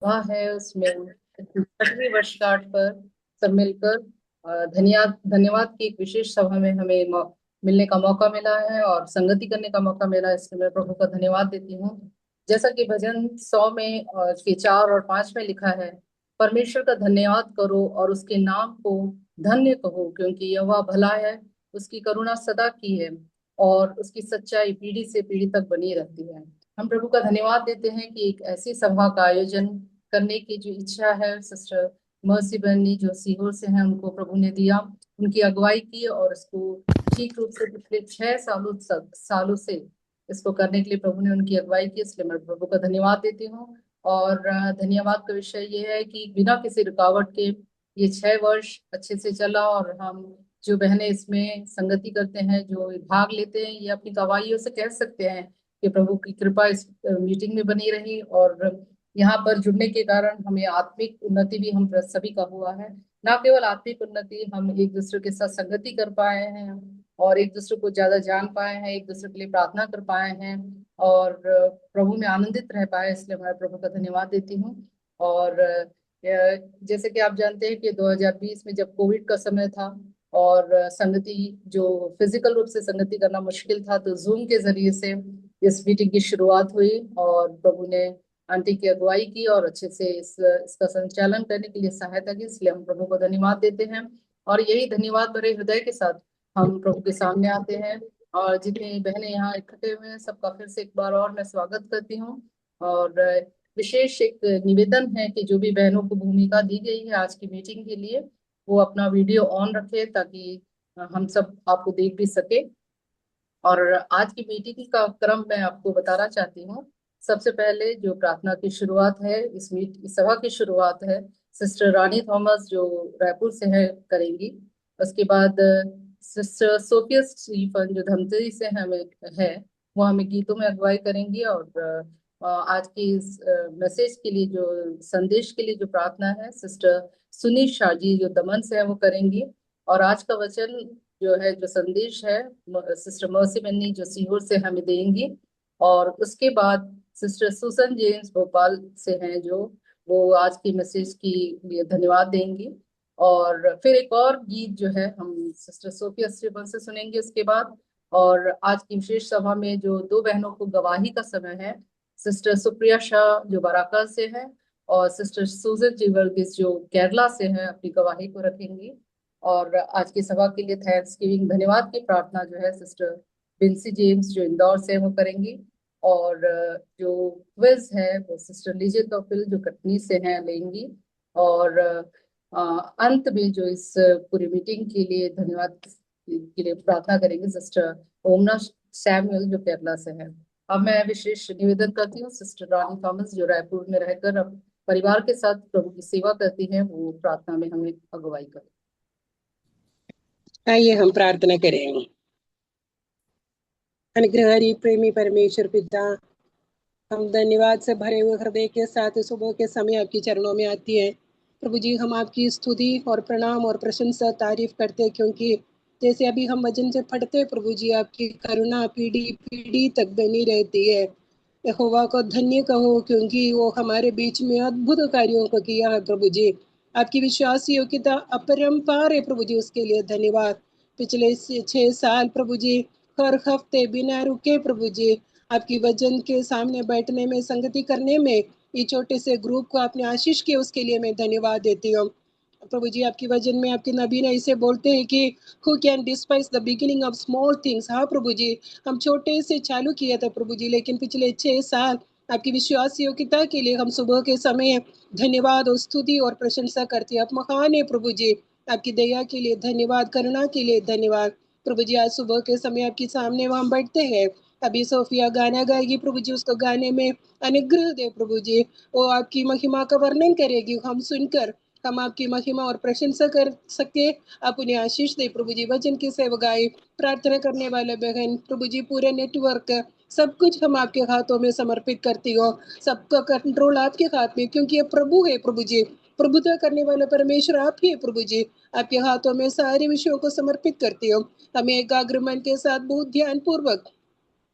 सभा है उसमें 6वीं वर्षगांठ पर सब मिलकर धन्यवाद धन्यवाद की एक विशेष सभा में हमें मिलने का मौका मिला है और संगति करने का मौका मिला है, इसलिए मैं प्रभु का धन्यवाद देती हूँ। जैसा कि भजन 100 में के 4 और 5 में लिखा है, परमेश्वर का धन्यवाद करो और उसके नाम को धन्य कहो, क्योंकि यह भला है, उसकी करुणा सदा की है और उसकी सच्चाई पीढ़ी से पीढ़ी तक बनी रहती है। हम प्रभु का धन्यवाद देते हैं कि एक ऐसी सभा का आयोजन करने की जो इच्छा है सिस्टर मर्सी बन्नी जो सीहोर से हैं उनको प्रभु ने दिया, उनकी अगुवाई की और इसको ठीक रूप से पिछले 6 सालों से इसको करने के लिए प्रभु ने उनकी अगुवाई की, इसलिए मैं प्रभु का धन्यवाद देती हूँ। और धन्यवाद का विषय ये है कि बिना किसी रुकावट के ये 6 वर्ष अच्छे से चला और हम जो बहनें इसमें संगति करते हैं, जो भाग लेते हैं, ये अपनी गवाहियों से कह सकते हैं कि प्रभु की कृपा इस मीटिंग में बनी रही और यहाँ पर जुड़ने के कारण हमें आत्मिक उन्नति भी हम सभी का हुआ है। ना केवल आत्मिक उन्नति, हम एक दूसरे के साथ संगति कर पाए हैं और एक दूसरे को ज्यादा जान पाए हैं, एक दूसरे के लिए प्रार्थना कर पाए हैं और प्रभु में आनंदित रह पाए, इसलिए मैं प्रभु का धन्यवाद देती हूँ। और जैसे कि आप जानते हैं कि 2020 में जब कोविड का समय था और संगति जो फिजिकल रूप से संगति करना मुश्किल था, तो जूम के जरिए से इस मीटिंग की शुरुआत हुई और प्रभु ने आंटी की अगुवाई की और अच्छे से इसका संचालन करने के लिए सहायता की, इसलिए हम प्रभु को धन्यवाद देते हैं। और यही धन्यवाद भरे हृदय के साथ हम प्रभु के सामने आते हैं और जितनी बहनें यहाँ इकट्ठे हुए हैं सबका फिर से एक बार और मैं स्वागत करती हूँ। और विशेष एक निवेदन है कि जो भी बहनों को भूमिका दी गई है आज की मीटिंग के लिए, वो अपना वीडियो ऑन रखे ताकि हम सब आपको देख भी सके। और आज की मीटिंग का क्रम मैं आपको बताना चाहती हूँ। सबसे पहले जो प्रार्थना की शुरुआत है, इस सभा की शुरुआत है सिस्टर रानी थॉमस जो रायपुर से है करेंगी। उसके बाद सिस्टर सोफिया स्टीफन जो धमतरी से हमें है, वो हमें गीतों में अगुवाई करेंगी। और आज की इस मैसेज के लिए जो संदेश के लिए जो प्रार्थना है सिस्टर सुनील शाह जी जो दमन से है वो करेंगी। और आज का वचन जो है, जो संदेश है, सिस्टर मर्सी बन्नी जो सीहोर से हमें देंगी। और उसके बाद सिस्टर सुसन जेम्स भोपाल से हैं जो वो आज की मैसेज की लिए धन्यवाद देंगी। और फिर एक और गीत जो है हम सिस्टर सोफिया स्टीफन से सुनेंगे उसके बाद। और आज की विशेष सभा में जो दो बहनों को गवाही का समय है, सिस्टर सुप्रिया शाह जो बाराका से है और सिस्टर सुजन जी वर्गीस जो केरला से है, अपनी गवाही को रखेंगी। और आज की सभा के लिए थैंक्स गिविंग धन्यवाद की प्रार्थना जो है सिस्टर बिन्सी जेम्स जो इंदौर से वो करेंगी। और जो क्विज है वो सिस्टर लीजे कपिल जो कटनी से हैं लेंगी। और अंत में जो इस पूरी मीटिंग के लिए धन्यवाद के लिए प्रार्थना करेंगे सिस्टर ओमना सैमुअल जो केरला से है। अब मैं विशेष निवेदन करती हूँ सिस्टर रानी थॉमस जो रायपुर में रहकर अब परिवार के साथ प्रभु की सेवा करती हैं, वो प्रार्थना में हमें अगुवाई करें। आइए हम प्रार्थना करें। अनुग्रहकारी प्रेमी परमेश्वर पिता, हम धन्यवाद से भरे हुए हृदय के साथ सुबह के समय आपके चरणों में आती है। प्रभु जी, हम आपकी स्तुति और प्रणाम और प्रशंसा तारीफ करते हैं, क्योंकि जैसे अभी हम वचन से पढ़ते हैं प्रभु जी, आपकी करुणा पीढ़ी पीढ़ी तक बनी रहती है। यहोवा को धन्य कहो, क्योंकि वो हमारे बीच में अद्भुत कार्यों को किया है। प्रभु जी, आपकी विश्वास योग्यता अपरंपार है प्रभु जी, उसके लिए धन्यवाद। पिछले 6 साल प्रभु जी हर हफ्ते बिना रुके प्रभु जी आपकी वचन के सामने बैठने में, संगति करने में, ये छोटे से ग्रुप को आपने आशीष किया, उसके लिए मैं धन्यवाद देती हूँ। प्रभु जी, आपकी वचन में आपके नबी ने इसे बोलते हैं कि who can despise the beginning of small things. हाँ प्रभु जी, हम छोटे से चालू किया था प्रभु जी, लेकिन पिछले 6 साल आपकी विश्वास योग्यता के लिए हम सुबह के समय धन्यवाद और स्तुति और प्रशंसा करते हैं। आप महान है प्रभु जी, आपकी दया के लिए धन्यवाद, करुणा के लिए धन्यवाद। प्रभु जी, आज सुबह के समय आपके सामने वहाँ बैठते हैं, अभी सोफिया गाना गाएगी प्रभु जी, उसको गाने में अनुग्रह दे प्रभु जी, वो आपकी महिमा का वर्णन करेगी, हम सुनकर हम आपकी महिमा और प्रशंसा कर सके। आप उन्हें आशीष दे प्रभु जी। वचन की सेवकाई, प्रार्थना करने वाले बहन प्रभु जी, पूरे नेटवर्क, सब कुछ हम आपके हाथों में समर्पित करती हो। सबका कंट्रोल आपके हाथ में, क्योंकि ये प्रभु है प्रभु जी, प्रभुता करने वाला परमेश्वर आप ही है प्रभु जी। आपके हाथों में सारे विषयों को समर्पित करती हो। हमें एकाग्र मन के साथ बहुत ध्यान पूर्वक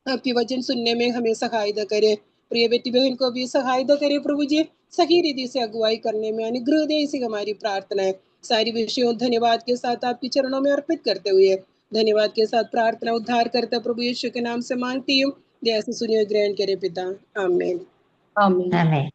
आपकी वचन सुनने में हमें सहायता करे प्रिय बेटी बहन को भी सहायता करे प्रभु जी, सही रीति से अगुवाई करने में अनुग्रह दे, इसी हमारी प्रार्थना है। सारी विषयों धन्यवाद के साथ आपके चरणों में अर्पित करते हुए धन्यवाद के साथ प्रार्थना उद्धार करता प्रभु यीशु के नाम से मांगती हूँ, जैसे सुनिए ग्रहण करे पिता, आमीन। आमीन। आमीन।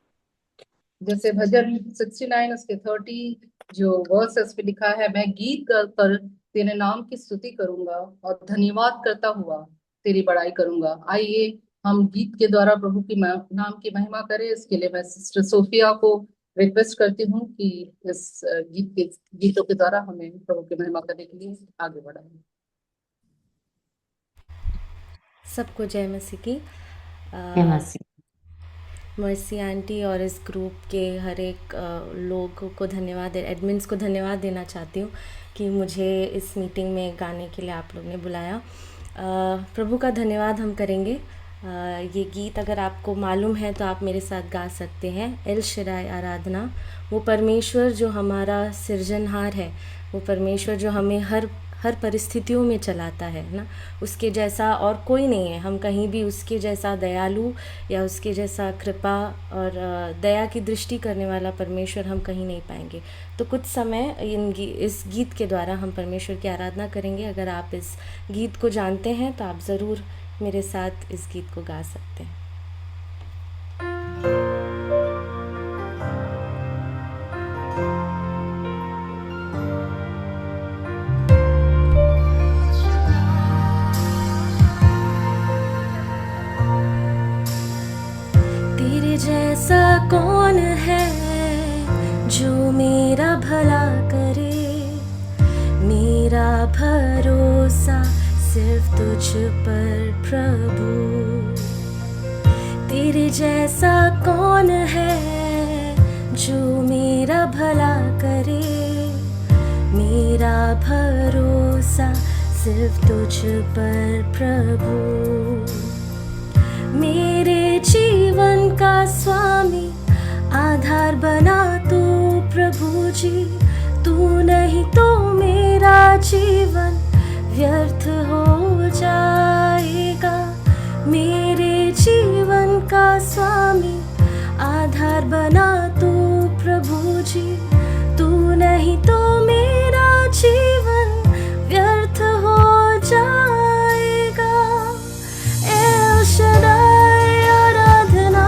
जैसे भजन 69 उसके 30 जो वर्सेस पे लिखा है, मैं गीत कर तेरे नाम की स्तुति करूंगा और धन्यवाद करता हुआ तेरी बड़ाई करूंगा। आइए हम गीत के द्वारा प्रभु की नाम की महिमा करें। इसके लिए मैं सिस्टर सोफिया को रिक्वेस्ट करती हूँ कि इस गीतों के द्वारा हमें प्रभु की महिमा करने के लिए आगे बढ़ाएं। सबको जय मसीह की। जय मसीह। मर्सी आंटी और इस ग्रुप के हर एक लोगों को धन्यवाद, एडमिन्स को धन्यवाद देना चाहती हूँ कि मुझे इस मीटिंग में गाने के लिए आप लोग ने बुलाया। प्रभु का धन्यवाद हम करेंगे। ये गीत अगर आपको मालूम है तो आप मेरे साथ गा सकते हैं। एल शदाई आराधना, वो परमेश्वर जो हमारा सृजनहार है, वो परमेश्वर जो हमें हर परिस्थितियों में चलाता है ना, उसके जैसा और कोई नहीं है। हम कहीं भी उसके जैसा दयालु या उसके जैसा कृपा और दया की दृष्टि करने वाला परमेश्वर हम कहीं नहीं पाएंगे। तो कुछ समय इस गीत के द्वारा हम परमेश्वर की आराधना करेंगे। अगर आप इस गीत को जानते हैं तो आप ज़रूर मेरे साथ इस गीत को गा सकते हैं। जैसा कौन है जो मेरा भला करे, मेरा भरोसा सिर्फ तुझ पर प्रभु। तेरे जैसा कौन है जो मेरा भला करे, मेरा भरोसा सिर्फ तुझ पर प्रभु। मेरे जीवन का स्वामी आधार बना तू प्रभु जी, तू नहीं तो मेरा जीवन व्यर्थ हो जाएगा। मेरे जीवन का स्वामी आधार बना तू प्रभु जी, तू नहीं तो मेरा जीवन व्यर्थ हो जाएगा। एल शदाई आराधना,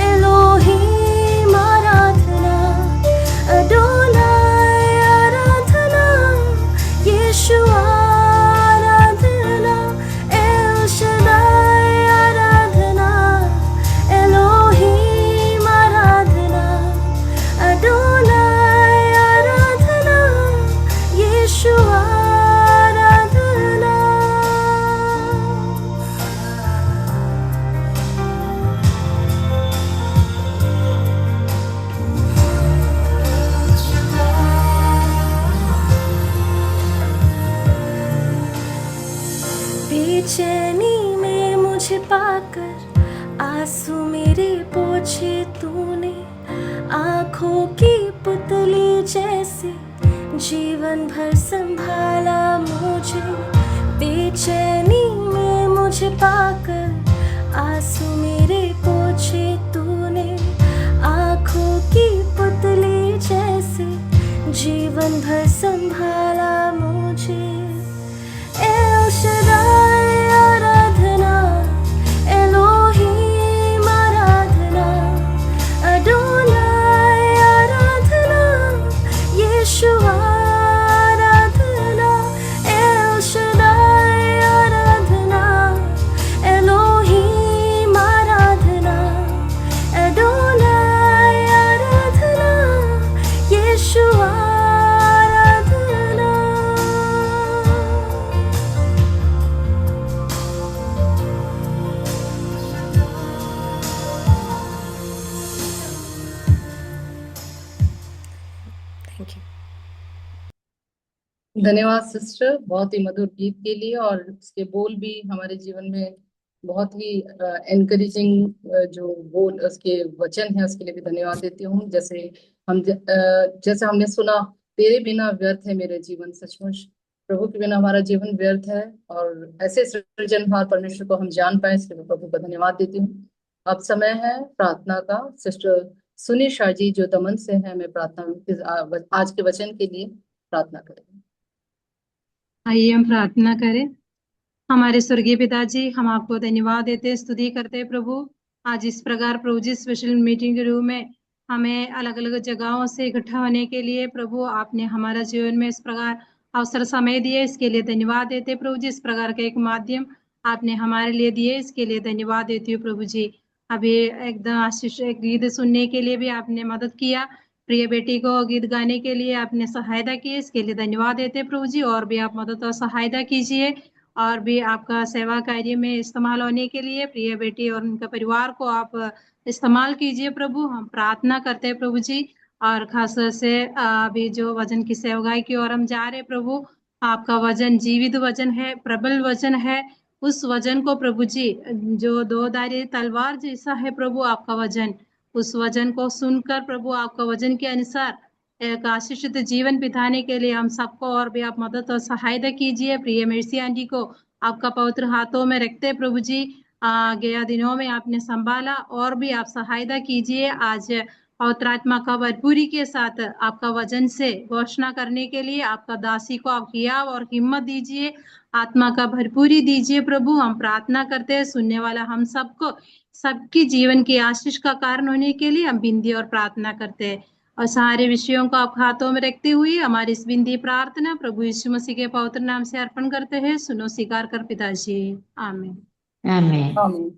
एलोहीम आराधना, अडोनाई आराधना, यीशुआ आराधना। एल शदाई आराधना, एलोहीम आराधना, अडोनाई आराधना, यीशुआ आराधना। बेचैनी में मुझे पाकर आंसू मेरे पोछे तूने, आँखों की पुतली जैसे जीवन भर संभाला मुझे। बेचैनी में मुझे पाकर आंसू मेरे पोछे तूने, आँखों की पुतली जैसे जीवन भर संभाला मुझे। एल शदाई आराधना, एलोहीम आराधना, अडोनाई आराधना, यीशुआ आराधना। एल शदाई आराधना, एलोहीम आराधना, अडोनाई आराधना, यीशुआ आराधना। Thank you. धन्यवाद सिस्टर, बहुत ही मधुर गीत के लिए, और उसके बोल भी हमारे जीवन में बहुत ही एनकरेजिंग जो बोल उसके वचन है उसके लिए भी धन्यवाद देती हूँ। जैसे हमने सुना, तेरे बिना व्यर्थ है मेरे जीवन। सचमुच प्रभु के बिना हमारा जीवन व्यर्थ है, और ऐसे सृजनहार परमेश्वर को हम जान पाए इसके लिए प्रभु का धन्यवाद देती हूँ। अब समय है प्रार्थना का। सिस्टर सुनी शाह जी जो दमन से है, हमें प्रार्थना आज के वचन के लिए प्रार्थना करेंगे। आइए हम प्रार्थना करें। हमारे स्वर्गीय पिताजी, हम आपको धन्यवाद देते, स्तुति करते प्रभु। आज इस प्रकार प्रभु जी स्पेशल मीटिंग के रूम में हमें अलग अलग जगहों से इकट्ठा होने के लिए प्रभु आपने हमारा जीवन में इस प्रकार अवसर समय दिए, इसके लिए धन्यवाद देते प्रभु जी। इस प्रकार का एक माध्यम आपने हमारे लिए दिए, इसके लिए धन्यवाद देती हूँ प्रभु जी। अभी एकदम आशीष गीत सुनने के लिए भी आपने मदद किया, प्रिय बेटी को गीत गाने के लिए आपने सहायता की, इसके लिए धन्यवाद देते प्रभु जी। और भी आप मदद और सहायता कीजिए, और भी आपका सेवा कार्य में इस्तेमाल होने के लिए प्रिय बेटी और उनका परिवार को आप इस्तेमाल कीजिए प्रभु। हम प्रार्थना करते हैं प्रभु जी। और खास तौर से अभी जो वचन की सेवकाई की ओर हम जा रहे प्रभु, आपका वचन जीवित वचन है, प्रबल वचन है। उस वचन को प्रभु जी, जो दो धारी तलवार जैसा है प्रभु आपका वचन, उस वचन को सुनकर प्रभु आपका वचन के अनुसार एक आशीषित जीवन बिताने के लिए हम सबको और भी आप मदद और सहायता कीजिए। प्रिय मेर्सी आंटी को आपका पवित्र हाथों में रखते प्रभु जी। गया दिनों में आपने संभाला, और भी आप सहायता कीजिए। आज पवित्र आत्मा का भरपूरी के साथ आपका वचन से घोषणा करने के लिए आपका दासी को आप किया और हिम्मत दीजिए, आत्मा का भरपूरी दीजिए प्रभु। हम प्रार्थना करते हैं, सुनने वाला हम सबको सबकी जीवन की आशीष का कारण होने के लिए हम बिंदी और प्रार्थना करते हैं। और सारे विषयों को आप हाथों में रखते हुए हमारी इस बिंदी प्रार्थना प्रभु यीशु मसीह के पवित्र नाम से अर्पण करते हैं। सुनो स्वीकार कर पिताजी, आमीन। आमीन। आमीन।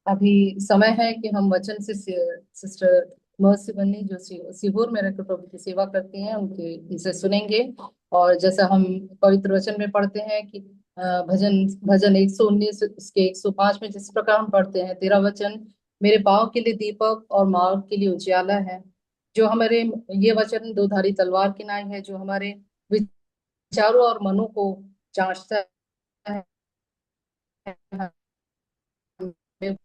अभी समय है कि हम वचन से सिस्टर मर्सी बन्नी जो सीहोर में रहकर प्रभु की सेवा करती हैं उनके इसे सुनेंगे। और जैसा हम पवित्र वचन में पढ़ते हैं कि भजन भजन 119 उसके 105 में जिस प्रकार हम पढ़ते हैं, तेरा वचन मेरे पाँव के लिए दीपक और मार्ग के लिए उजियाला है। जो हमारे ये वचन दो धारी तलवार की नाई है, जो हमारे विचारों और मनों को जांचता है, हमें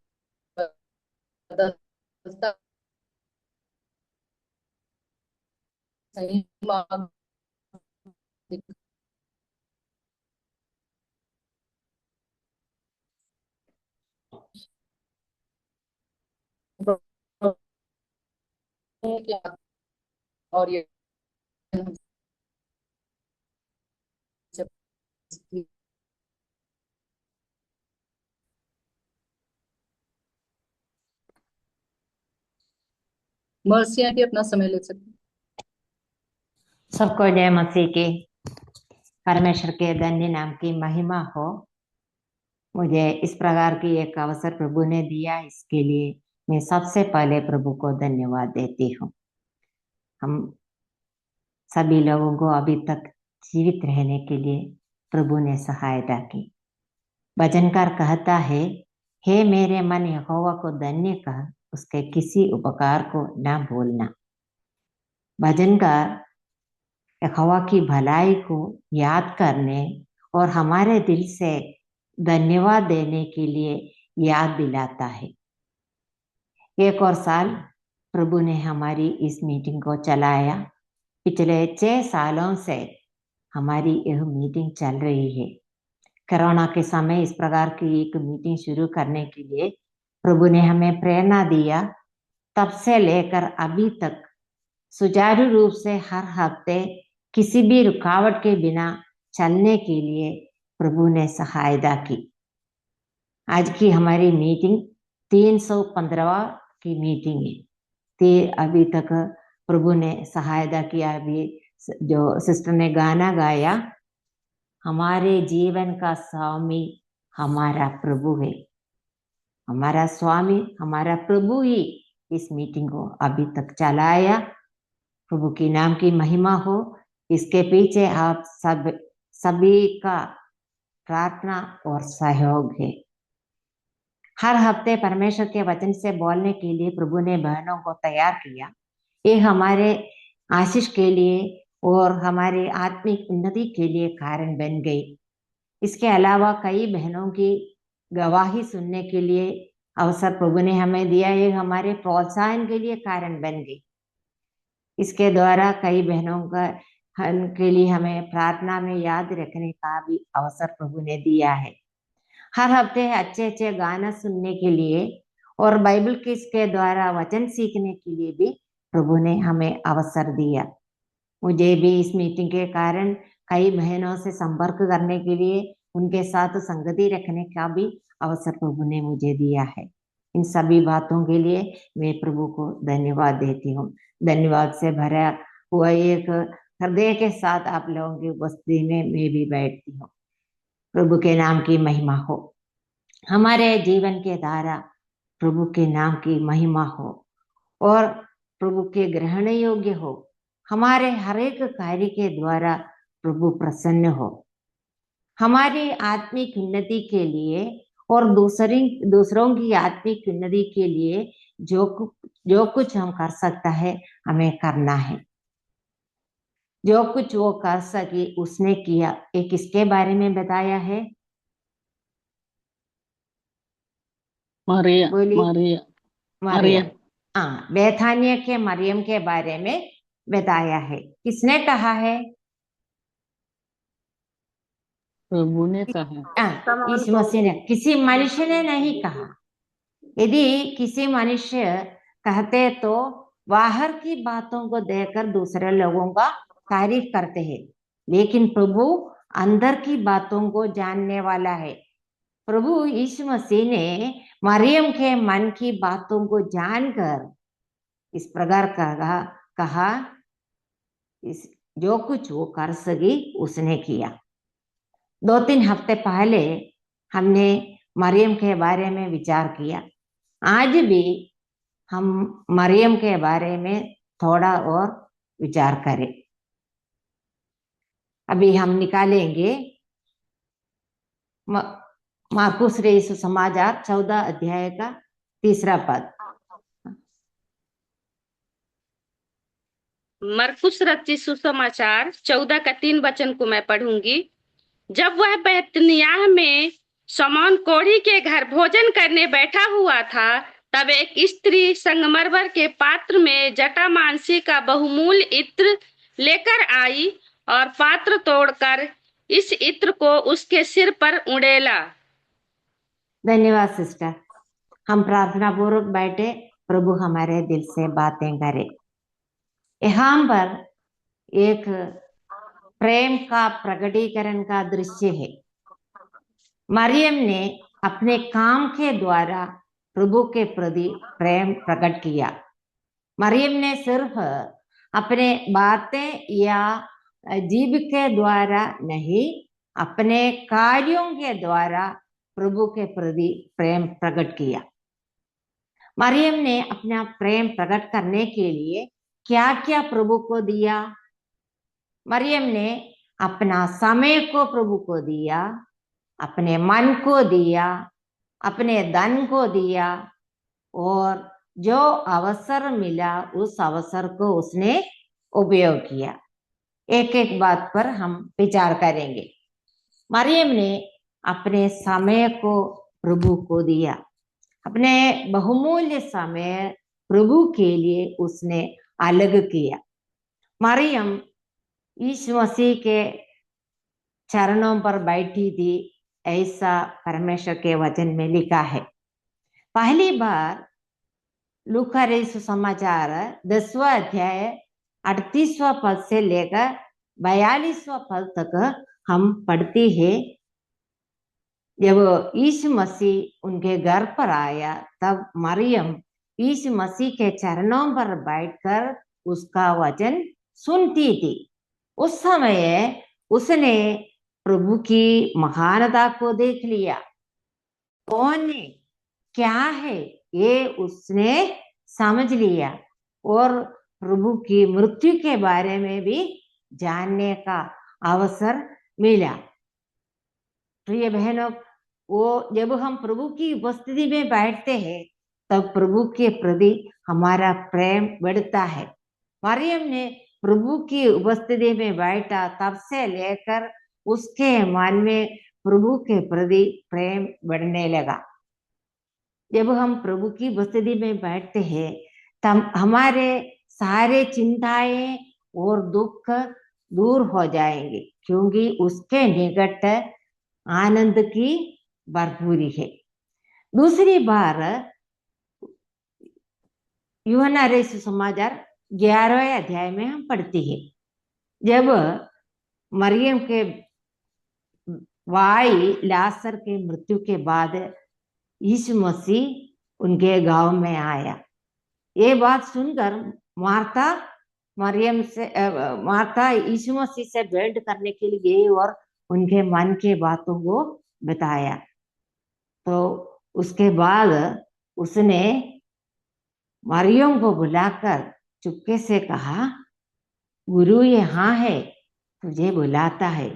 बदलता सही मार्ग और ये मर्सिया भी अपना समय ले सकती। सबको जय मसीह की। परमेश्वर के धन्य नाम की महिमा हो। मुझे इस प्रकार की एक अवसर प्रभु ने दिया, इसके लिए मैं सबसे पहले प्रभु को धन्यवाद देती हूँ। हम सभी लोगों को अभी तक जीवित रहने के लिए प्रभु ने सहायता की। भजनकार कहता है, हे मेरे मन यहोवा को धन्य कह, उसके किसी उपकार को ना भूलना। भजनकार यहोवा की भलाई को याद करने और हमारे दिल से धन्यवाद देने के लिए याद दिलाता है। एक और साल प्रभु ने हमारी इस मीटिंग को चलाया। पिछले 6 सालों से हमारी यह मीटिंग चल रही है। कोरोना के समय इस प्रकार की एक मीटिंग शुरू करने के लिए प्रभु ने हमें प्रेरणा दिया। तब से लेकर अभी तक सुचारू रूप से हर हफ्ते किसी भी रुकावट के बिना चलने के लिए प्रभु ने सहायता की। आज की हमारी मीटिंग 315 की मीटिंग है। अभी तक प्रभु ने सहायता किया। अभी जो सिस्टर ने गाना गाया, हमारे जीवन का स्वामी हमारा प्रभु है। हमारा स्वामी हमारा प्रभु ही इस मीटिंग को अभी तक चलाया। प्रभु की नाम की महिमा हो। इसके पीछे आप सभी का प्रार्थना और सहयोग है। हर हफ्ते परमेश्वर के वचन से बोलने के लिए प्रभु ने बहनों को तैयार किया। ये हमारे आशीष के लिए और हमारे आत्मिक उन्नति के लिए कारण बन गई। इसके अलावा कई बहनों की गवाही सुनने के लिए अवसर प्रभु ने हमें दिया। ये हमारे प्रोत्साहन के लिए कारण बन गई। इसके द्वारा कई बहनों के लिए हमें प्रार्थना में याद रखने का भी अवसर प्रभु ने दिया है। हर हफ्ते अच्छे अच्छे गाना सुनने के लिए और बाइबल किस के द्वारा वचन सीखने के लिए भी प्रभु ने हमें अवसर दिया। मुझे भी इस मीटिंग के कारण कई बहनों से संपर्क करने के लिए, उनके साथ संगति रखने का भी अवसर प्रभु ने मुझे दिया है। इन सभी बातों के लिए मैं प्रभु को धन्यवाद देती हूँ। धन्यवाद से भरा हुआ एक हृदय के साथ आप लोगों की उपस्थिति में मैं भी बैठती हूँ। प्रभु के नाम की महिमा हो, हमारे जीवन के द्वारा प्रभु के नाम की महिमा हो और प्रभु के ग्रहण योग्य हो। हमारे हर एक कार्य के द्वारा प्रभु प्रसन्न हो। हमारी आत्मिक उन्नति के लिए और दूसरों की आत्मिक उन्नति के लिए जो कुछ हम कर सकता है हमें करना है। जो कुछ वो कर सकी उसने किया। ये किसके बारे में बताया है? मरियम बोलिए। मरियम मरियम। हाँ, बेथानिया के मरियम के बारे में बताया है। किसने कहा है? प्रभु ने कहा। यीशु मसीह ने, किसी मनुष्य ने नहीं कहा। यदि किसी मनुष्य कहते तो बाहर की बातों को देखकर दूसरे लोगों का तारीफ करते हैं, लेकिन प्रभु अंदर की बातों को जानने वाला है। प्रभु यीशु मसीह ने मरियम के मन की बातों को जानकर इस प्रकार कहा जो कुछ वो कर सकी उसने किया। 2-3 हफ्ते पहले हमने मरियम के बारे में विचार किया। आज भी हम मरियम के बारे में थोड़ा और विचार करें। अभी हम निकालेंगे मार्कुस रे सुसमाचार 14 अध्याय का 3 पद। मरकुस रचित सुसमाचार 14 का 3 वचन को मैं पढ़ूंगी। जब वह बैतनियाह में शमौन कोढ़ी के घर भोजन करने बैठा हुआ था, तब एक स्त्री संगमरमर के पात्र में जटामांसी का बहुमूल्य इत्र लेकर आई और पात्र तोड़कर इस इत्र को उसके सिर पर उड़ेला। धन्यवाद सिस्टर। हम प्रार्थना पूर्वक बैठे, प्रभु हमारे दिल से बातें करे। यहाँ पर एक प्रेम का प्रकटीकरण का दृश्य है। मरियम ने अपने काम के द्वारा प्रभु के प्रति प्रेम प्रकट किया। मरियम ने सिर्फ अपने बातें या जीभ के द्वारा नहीं, अपने कार्यों के द्वारा प्रभु के प्रति प्रेम प्रकट किया। मरियम ने अपना प्रेम प्रकट करने के लिए क्या क्या प्रभु को दिया? मरियम ने अपना समय को प्रभु को दिया, अपने मन को दिया, अपने धन को दिया और जो अवसर मिला उस अवसर को उसने उपयोग किया। एक एक बात पर हम विचार करेंगे। मरियम ने अपने समय को प्रभु को दिया। अपने बहुमूल्य समय प्रभु के लिए उसने अलग किया। मरियम यीशु मसीह के चरणों पर बैठी थी, ऐसा परमेश्वर के वचन में लिखा है। पहली बार लूका रे सुसमाचार 10वां अध्याय 38वां पद से लेकर 42वां पद तक हम पढ़ते हैं। जब यीशु मसीह उनके घर पर आया, तब मरियम यीशु मसीह के चरणों पर बैठकर उसका वचन सुनती थी। उस समय उसने प्रभु की महानता को देख लिया। कौन है, क्या है, ये उसने समझ लिया और प्रभु की मृत्यु के बारे में भी जानने का अवसर मिला। प्रिय बहनों, वो जब हम प्रभु की उपस्थिति में बैठते हैं तब प्रभु के प्रति हमारा प्रेम बढ़ता है। मरियम ने प्रभु की उपस्थिति में बैठा, तब से लेकर उसके मन में प्रभु के प्रति प्रेम बढ़ने लगा। जब हम प्रभु की उपस्थिति में बैठते हैं तब हमारे सारे चिंताएं और दुख दूर हो जाएंगे, क्योंकि उसके निकट आनंद की भरपूरी है। दूसरी बार यूहन्ना रचित सुसमाचार 11वें अध्याय में हम पढ़ते हैं, जब मरियम के भाई लाजर के मृत्यु के बाद यीशु मसीह उनके गांव में आया। ये बात सुनकर मार्था यीशु मसीह से भेंट करने के लिए गई और उनके मन के बातों को बताया। तो उसके बाद उसने मरियम को बुलाकर चुपके से कहा, गुरु यहाँ है, तुझे बुलाता है।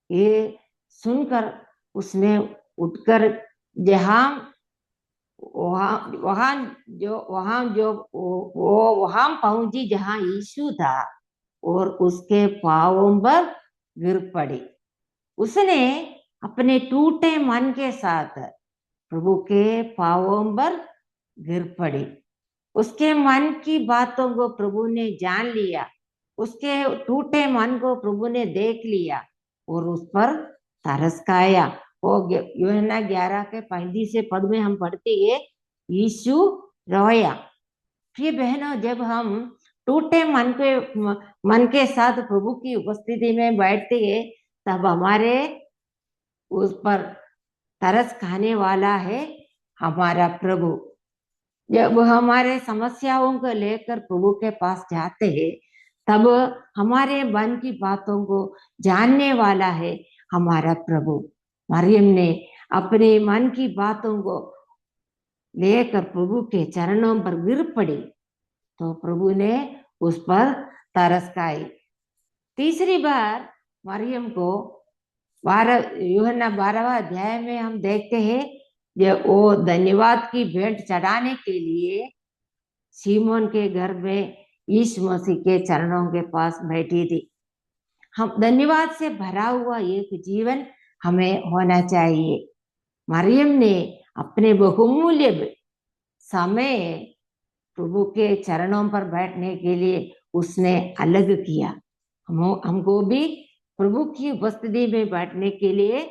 ये सुनकर उसने उठकर वहां पहुंची जहां यीशु था और उसके पांवों पर गिर पड़ी। उसने अपने टूटे मन के साथ प्रभु के पांवों पर गिर पड़ी। उसके मन की बातों को प्रभु ने जान लिया, उसके टूटे मन को प्रभु ने देख लिया और उस पर तरस खाया। वो यूहन्ना 11 के 35 से पद में हम पढ़ते हैं, यीशु रोया। प्रिय बहनों, जब हम टूटे मन के साथ प्रभु की उपस्थिति में बैठते हैं, तब हमारे उस पर तरस खाने वाला है हमारा प्रभु। जब हमारे समस्याओं को लेकर प्रभु के पास जाते हैं, तब हमारे मन की बातों को जानने वाला है हमारा प्रभु। मरियम ने अपने मन की बातों को लेकर प्रभु के चरणों पर गिर पड़ी, तो प्रभु ने उस पर तरस खाई। तीसरी बार मरियम को यूहन्ना 12वां अध्याय में हम देखते हैं, जब वो धन्यवाद की भेंट चढ़ाने के लिए सीमोन के घर में यीशु मसीह के चरणों के पास बैठी थी। हम धन्यवाद से भरा हुआ एक जीवन हमें होना चाहिए। मरियम ने अपने बहुमूल्य समय प्रभु के चरणों पर बैठने के लिए उसने अलग किया। हमको भी प्रभु की उपस्थिति में बैठने के लिए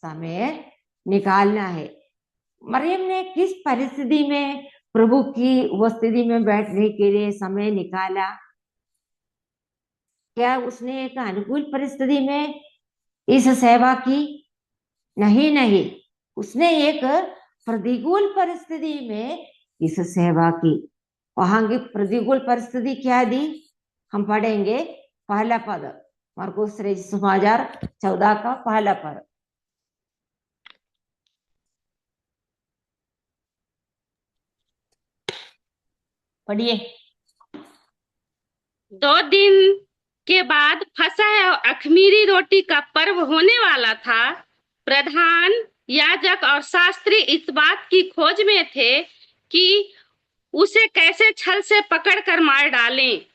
समय निकालना है। मरियम ने किस परिस्थिति में प्रभु की उपस्थिति में बैठने के लिए समय निकाला? क्या उसने एक अनुकूल परिस्थिति में इस सेवा की? नहीं, उसने एक प्रतिकूल परिस्थिति में इस सेवा की। वहां की प्रतिकूल परिस्थिति क्या दी? हम पढ़ेंगे पहला पद, मरकुस रचित सुसमाचार 14 का पहला पद। पढ़िए। 2 दिन के बाद फसह और अखमीरी रोटी का पर्व होने वाला था। प्रधान याजक और शास्त्री इस बात की खोज में थे कि उसे कैसे छल से पकड़कर मार डालें।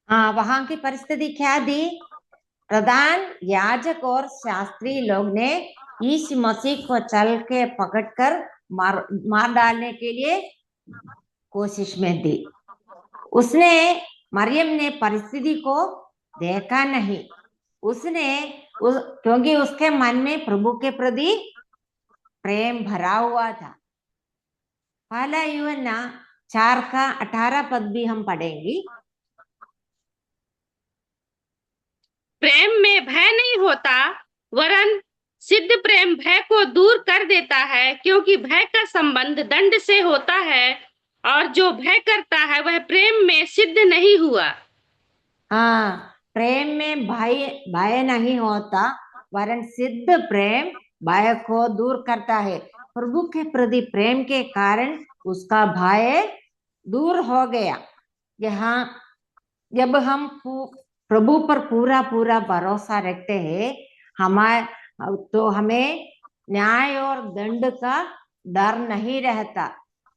वहां की परिस्थिति क्या दी? प्रधान याजक और शास्त्री लोग ने यीशु मसीह को चल के पकड़कर मार डालने के लिए कोशिश में दी। मरियम ने परिस्थिति को देखा नहीं। क्योंकि उसके मन में प्रभु के प्रति प्रेम भरा हुआ था। पहला यूहन्ना 4 का 18 पद भी हम पढ़ेंगे। प्रेम में भय नहीं होता, वरन सिद्ध प्रेम भय को दूर कर देता है, क्योंकि भय का संबंध दंड से होता है, और जो भय करता है वह प्रेम में सिद्ध नहीं हुआ। प्रेम में भय नहीं होता, वरन सिद्ध प्रेम भय को दूर करता है। प्रभु के प्रति प्रेम के कारण उसका भय दूर हो गया। जब हम प्रभु पर पूरा भरोसा रखते हैं, तो हमें न्याय और दंड का डर नहीं रहता।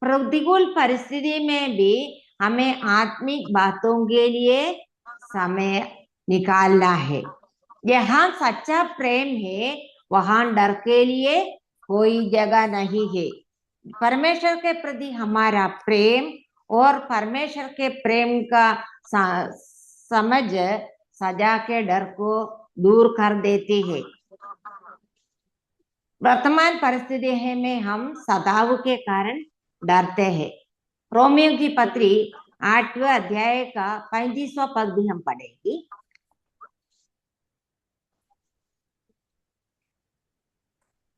प्रतिकूल परिस्थिति में भी हमें आत्मिक बातों के लिए समय निकालना है। जहाँ सच्चा प्रेम है, वहां डर के लिए कोई जगह नहीं है। परमेश्वर के प्रति हमारा प्रेम और परमेश्वर के प्रेम का समझ सजा के डर को दूर कर देती है। वर्तमान परिस्थिति में हम सताव के कारण डरते हैं। रोमियो की पत्री 8वें अध्याय का 35वां पद भी हम पढ़ेंगे।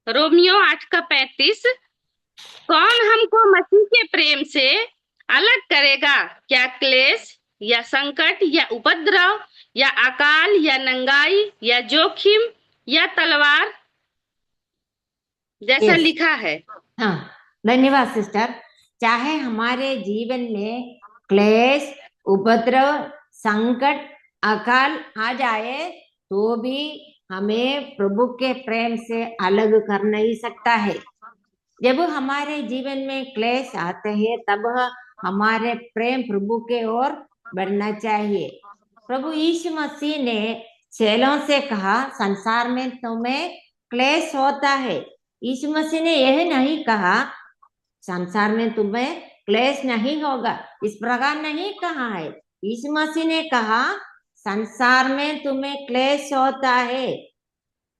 रोमियो 8:35, कौन हमको मसीह के प्रेम से अलग करेगा? क्या क्लेश या संकट या उपद्रव या अकाल या नंगाई या जोखिम या तलवार, जैसा Yes. लिखा है। हाँ, धन्यवाद सिस्टर। चाहे हमारे जीवन में क्लेश, उपद्रव, संकट, अकाल आ जाए तो भी हमें प्रभु के प्रेम से अलग कर नहीं सकता है। जब हमारे जीवन में क्लेश आते हैं तब हमारे प्रेम प्रभु के ओर बढ़ना चाहिए। प्रभु यीशु मसीह ने चेलों से कहा, संसार में तुम्हें क्लेश होता है। यीशु मसीह ने यह नहीं कहा संसार में तुम्हें क्लेश नहीं होगा, इस प्रकार नहीं कहा है। यीशु मसीह ने कहा संसार में तुम्हें क्लेश होता है।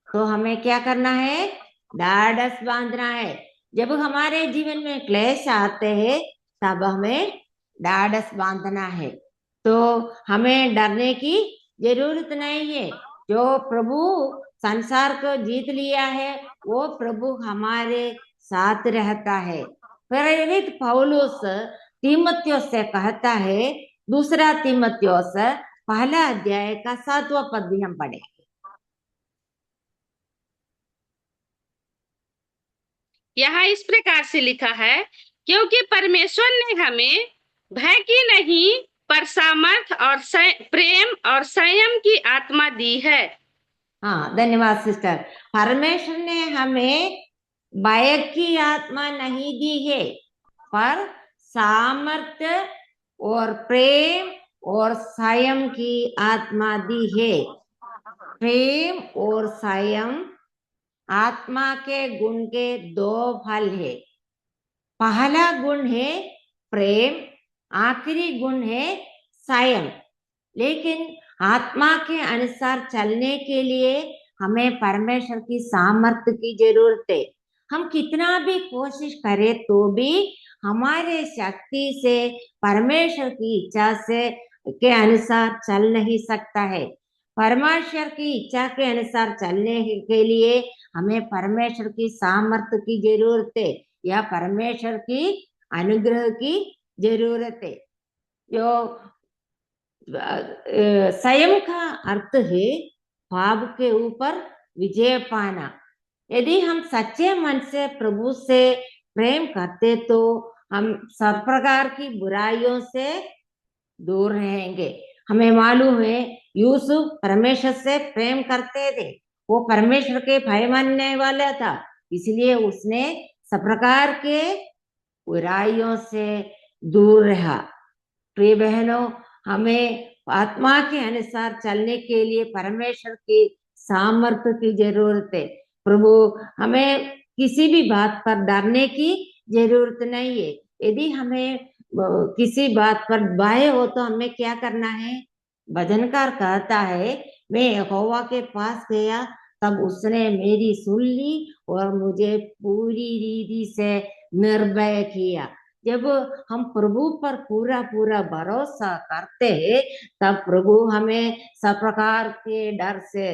तो हमें क्या करना है? ढाढ़स बांधना है। जब हमारे जीवन में क्लेश आते हैं तब हमें ढाढ़स बांधना है। तो हमें डरने की जरूरत नहीं है। जो प्रभु संसार को जीत लिया है वो प्रभु हमारे साथ रहता है। प्रेरित पौलुस तीमुथियुस से कहता है, 2 तीमुथियुस 1 अध्याय का 7वां पद भी हम पढ़ेंगे। यहाँ इस प्रकार से लिखा है, क्योंकि परमेश्वर ने हमें भय की नहीं पर सामर्थ और प्रेम और संयम की आत्मा दी है। हाँ, धन्यवाद सिस्टर। परमेश्वर ने हमें भय की आत्मा नहीं दी है पर सामर्थ्य और प्रेम और संयम की आत्मा दी है। प्रेम और संयम आत्मा के गुण के 2 फल है। पहला गुण है प्रेम, आखिरी गुण है संयम। लेकिन आत्मा के अनुसार चलने के लिए हमें परमेश्वर की सामर्थ्य की जरूरत है। हम कितना भी कोशिश करें तो भी हमारे शक्ति से परमेश्वर की इच्छा से के अनुसार चल नहीं सकता है। परमेश्वर की इच्छा के अनुसार चलने के लिए हमें परमेश्वर की सामर्थ्य की जरूरत है या परमेश्वर की अनुग्रह की जरूरत है। जो संयम का अर्थ है पाप के ऊपर विजय पाना। यदि हम सच्चे मन से प्रभु से प्रेम करते तो हम सब प्रकार की बुराइयों से दूर रहेंगे। हमें मालूम है यूसुफ परमेश्वर से प्रेम करते थे, वो परमेश्वर के भय मानने वाला था, इसलिए उसने सब प्रकार के बुराइयों से दूर रहा। प्रिय बहनों, हमें आत्मा के अनुसार चलने के लिए परमेश्वर की सामर्थ्य की जरूरत है। प्रभु हमें किसी भी बात पर डरने की जरूरत नहीं है। यदि हमें किसी बात पर भय हो तो हमें क्या करना है? भजनकार कहता है, मैं यहोवा के पास गया तब उसने मेरी सुन ली और मुझे पूरी रीति से निर्भय किया। जब हम प्रभु पर पूरा पूरा भरोसा करते हैं तब प्रभु हमें सब प्रकार के डर से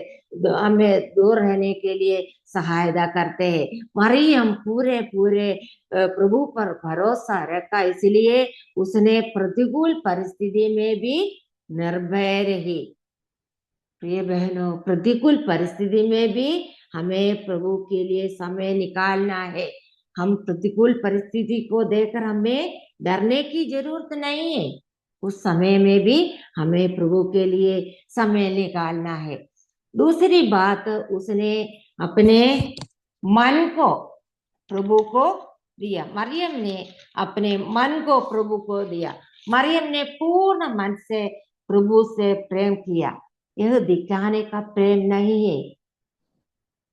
हमें दूर रहने के लिए सहायता करते हैं। मरियम पूरे पूरे प्रभु पर भरोसा रखा, इसलिए उसने प्रतिकूल परिस्थिति में भी निर्भय रही। प्रिय बहनों, प्रतिकूल परिस्थिति में भी हमें प्रभु के लिए समय निकालना है। हम प्रतिकूल परिस्थिति को देखकर हमें डरने की जरूरत नहीं है। उस समय में भी हमें प्रभु के लिए समय निकालना है। दूसरी बात, उसने अपने मन को प्रभु को दिया। मरियम ने अपने मन को प्रभु को दिया। मरियम ने पूर्ण मन से प्रभु से प्रेम किया। यह दिखाने का प्रेम नहीं है,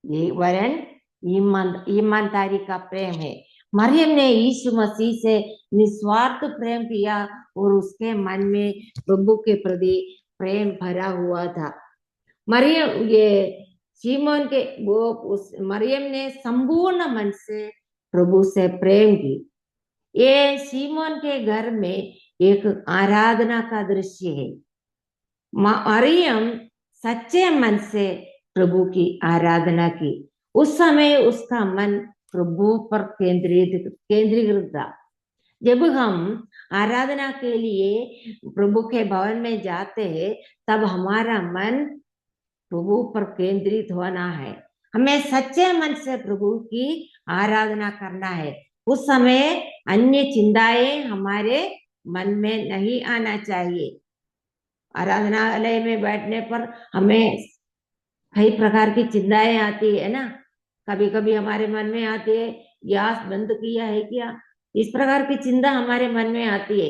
ये वरन ईमानदारी का प्रेम है। मरियम ने यीशु मसीह से निस्वार्थ प्रेम किया और उसके मन में प्रभु के प्रति प्रेम भरा हुआ था। मरियम ये सीमोन के वो उस मरियम ने संपूर्ण मन से प्रभु से प्रेम की। ये सीमोन के घर में एक आराधना का दृश्य है। मरियम सच्चे मन से प्रभु की आराधना की। उस समय उसका मन प्रभु पर केंद्रीकृत था। जब हम आराधना के लिए प्रभु के भवन में जाते हैं, तब हमारा मन प्रभु पर केंद्रित होना है। हमें सच्चे मन से प्रभु की आराधना करना है। उस समय अन्य चिंताएं हमारे मन में नहीं आना चाहिए। आराधनालय में बैठने पर हमें कई प्रकार की चिंताएं आती है ना। कभी कभी हमारे मन में आती है, गैस बंद किया है क्या, इस प्रकार की चिंता हमारे मन में आती है।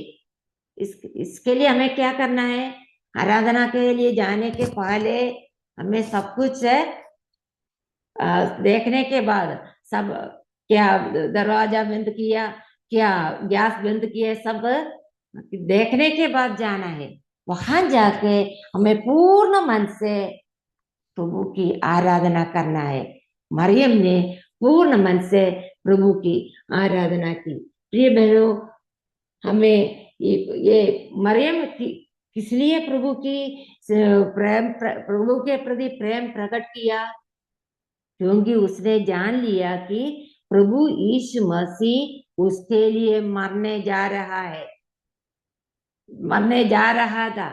इसके लिए हमें क्या करना है? आराधना के लिए जाने के पहले हमें सब कुछ देखने के बाद, सब क्या दरवाजा बंद किया, क्या गैस बंद किया, सब देखने के बाद जाना है। वहां जाके हमें पूर्ण मन से प्रभु की आराधना करना है। मरियम ने पूर्ण मन से प्रभु की आराधना की। प्रिय बहनों, हमें ये मरियम की किस लिए प्रभु के प्रति प्रेम प्रकट किया? क्योंकि उसने जान लिया कि प्रभु यीशु मसीह उसके लिए मरने जा रहा था।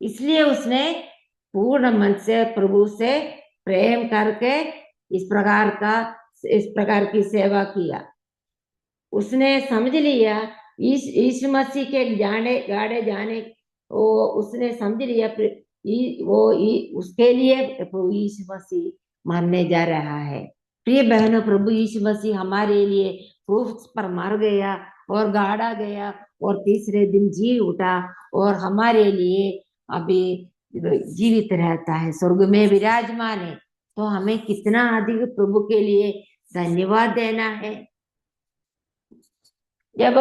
इसलिए उसने पूर्ण मन से प्रभु से प्रेम करके इस प्रकार की सेवा किया। उसने समझ लिया यीशु मसीह के गाड़े जाने, उसने समझ लिया उसके लिए प्रभु यीशु मसीह मरने जा रहा है। प्रिय बहनों, प्रभु यीशु मसीह हमारे लिए क्रूस पर मर गया और गाड़ा गया और तीसरे दिन जी उठा और हमारे लिए अभी जीवित रहता है, स्वर्ग में विराजमान है। तो हमें कितना अधिक प्रभु के लिए धन्यवाद देना है। जब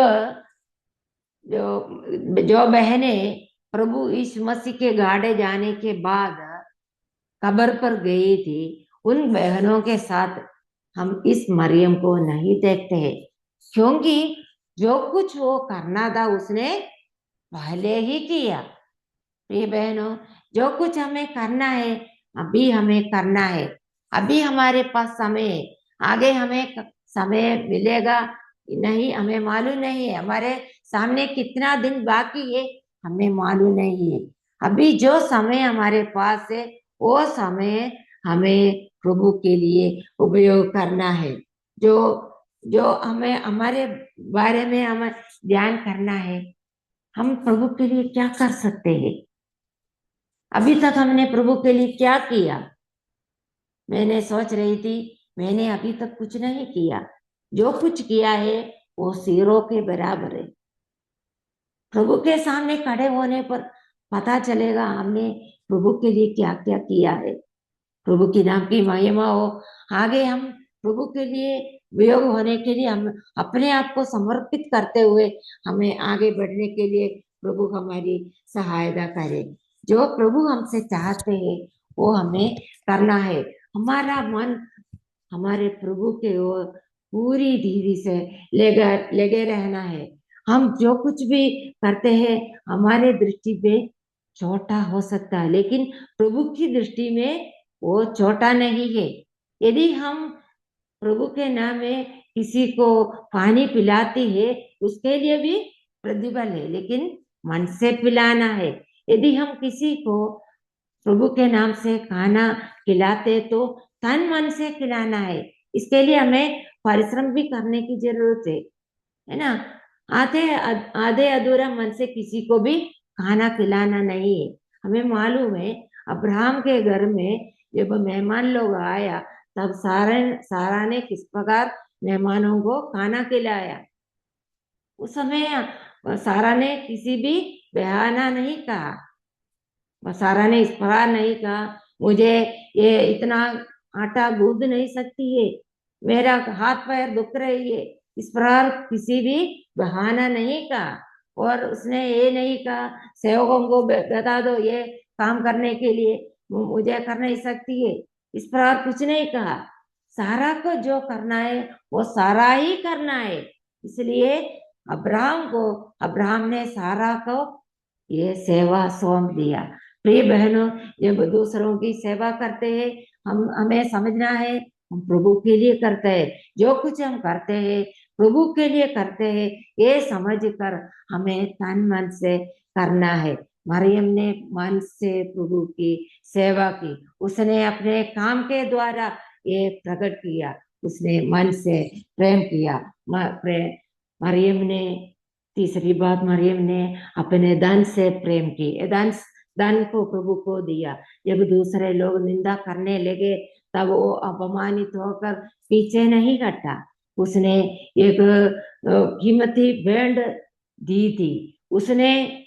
जो बहनें प्रभु यीशु मसीह के गाड़े जाने के बाद कब्र पर गई थी, उन बहनों के साथ हम इस मरियम को नहीं देखते हैं, क्योंकि जो कुछ वो करना था उसने पहले ही किया। प्रिय बहनों, जो कुछ हमें करना है अभी हमें करना है। अभी हमारे पास समय है, आगे हमें समय मिलेगा नहीं हमें मालूम नहीं है। हमारे सामने कितना दिन बाकी है हमें मालूम नहीं है। अभी जो समय हमारे पास है वो समय हमें प्रभु के लिए उपयोग करना है। जो हमें हमारे बारे में हमें ध्यान करना है, हम प्रभु के लिए क्या कर सकते हैं। अभी तक हमने प्रभु के लिए क्या किया? मैंने सोच रही थी मैंने अभी तक कुछ नहीं किया। जो कुछ किया है वो सीरों के बराबर है। प्रभु के सामने खड़े होने पर पता चलेगा हमने प्रभु के लिए क्या क्या किया है। प्रभु की नाम की महिमा हो। आगे हम प्रभु के लिए उपयोग होने के लिए हम अपने आप को समर्पित करते हुए हमें आगे बढ़ने के लिए प्रभु हमारी सहायता करे। जो प्रभु हमसे चाहते हैं वो हमें करना है। हमारा मन हमारे प्रभु के ओर पूरी दीदी से लगे रहना है। हम जो कुछ भी करते हैं हमारे दृष्टि में छोटा हो सकता है, लेकिन प्रभु की दृष्टि में वो छोटा नहीं है। यदि हम प्रभु के नाम में किसी को पानी पिलाते हैं उसके लिए भी प्रतिफल है, लेकिन मन से पिलाना है। यदि हम किसी को प्रभु के नाम से खाना खिलाते तो तन मन से खिलाना है। इसके लिए हमें परिश्रम भी करने की जरूरत है ना। आधे अधूरा मन से किसी को भी खाना खिलाना नहीं है। हमें मालूम है अब्राहम के घर में जब मेहमान लोग आया तब सारा ने किस प्रकार मेहमानों को खाना खिलाया। उस समय सारा ने किसी भी बहाना नहीं कहा। सारा ने इस प्रकार नहीं कहा मुझे ये इतना आटा गूंद नहीं सकती है, मेरा हाथ पैर दुख रही है, इस प्रकार किसी भी बहाना नहीं कहा। और उसने ये नहीं कहा सेवकों को बता दो ये काम करने के लिए, मुझे कर नहीं सकती है, इस प्रकार कुछ नहीं कहा। सारा को जो करना है वो सारा ही करना है। इसलिए अब्राहम ने सारा को ये सेवा सौंप दिया। प्रिय बहनों, जब दूसरों की सेवा करते हैं, हमें समझना है हम प्रभु के लिए करते हैं। जो कुछ हम करते हैं प्रभु के लिए करते हैं, ये समझकर हमें तन मन से करना है। मरियम ने मन से प्रभु की सेवा की, उसने अपने काम के द्वारा ये प्रकट किया, उसने मन से प्रेम किया। मरियम ने, तीसरी बात, मरियम ने अपने धन से प्रेम की, धन को प्रभु को दिया। जब दूसरे लोग निंदा करने लगे तब वो अपमानित होकर पीछे नहीं हटा, उसने एक कीमती भेंट दी थी। उसने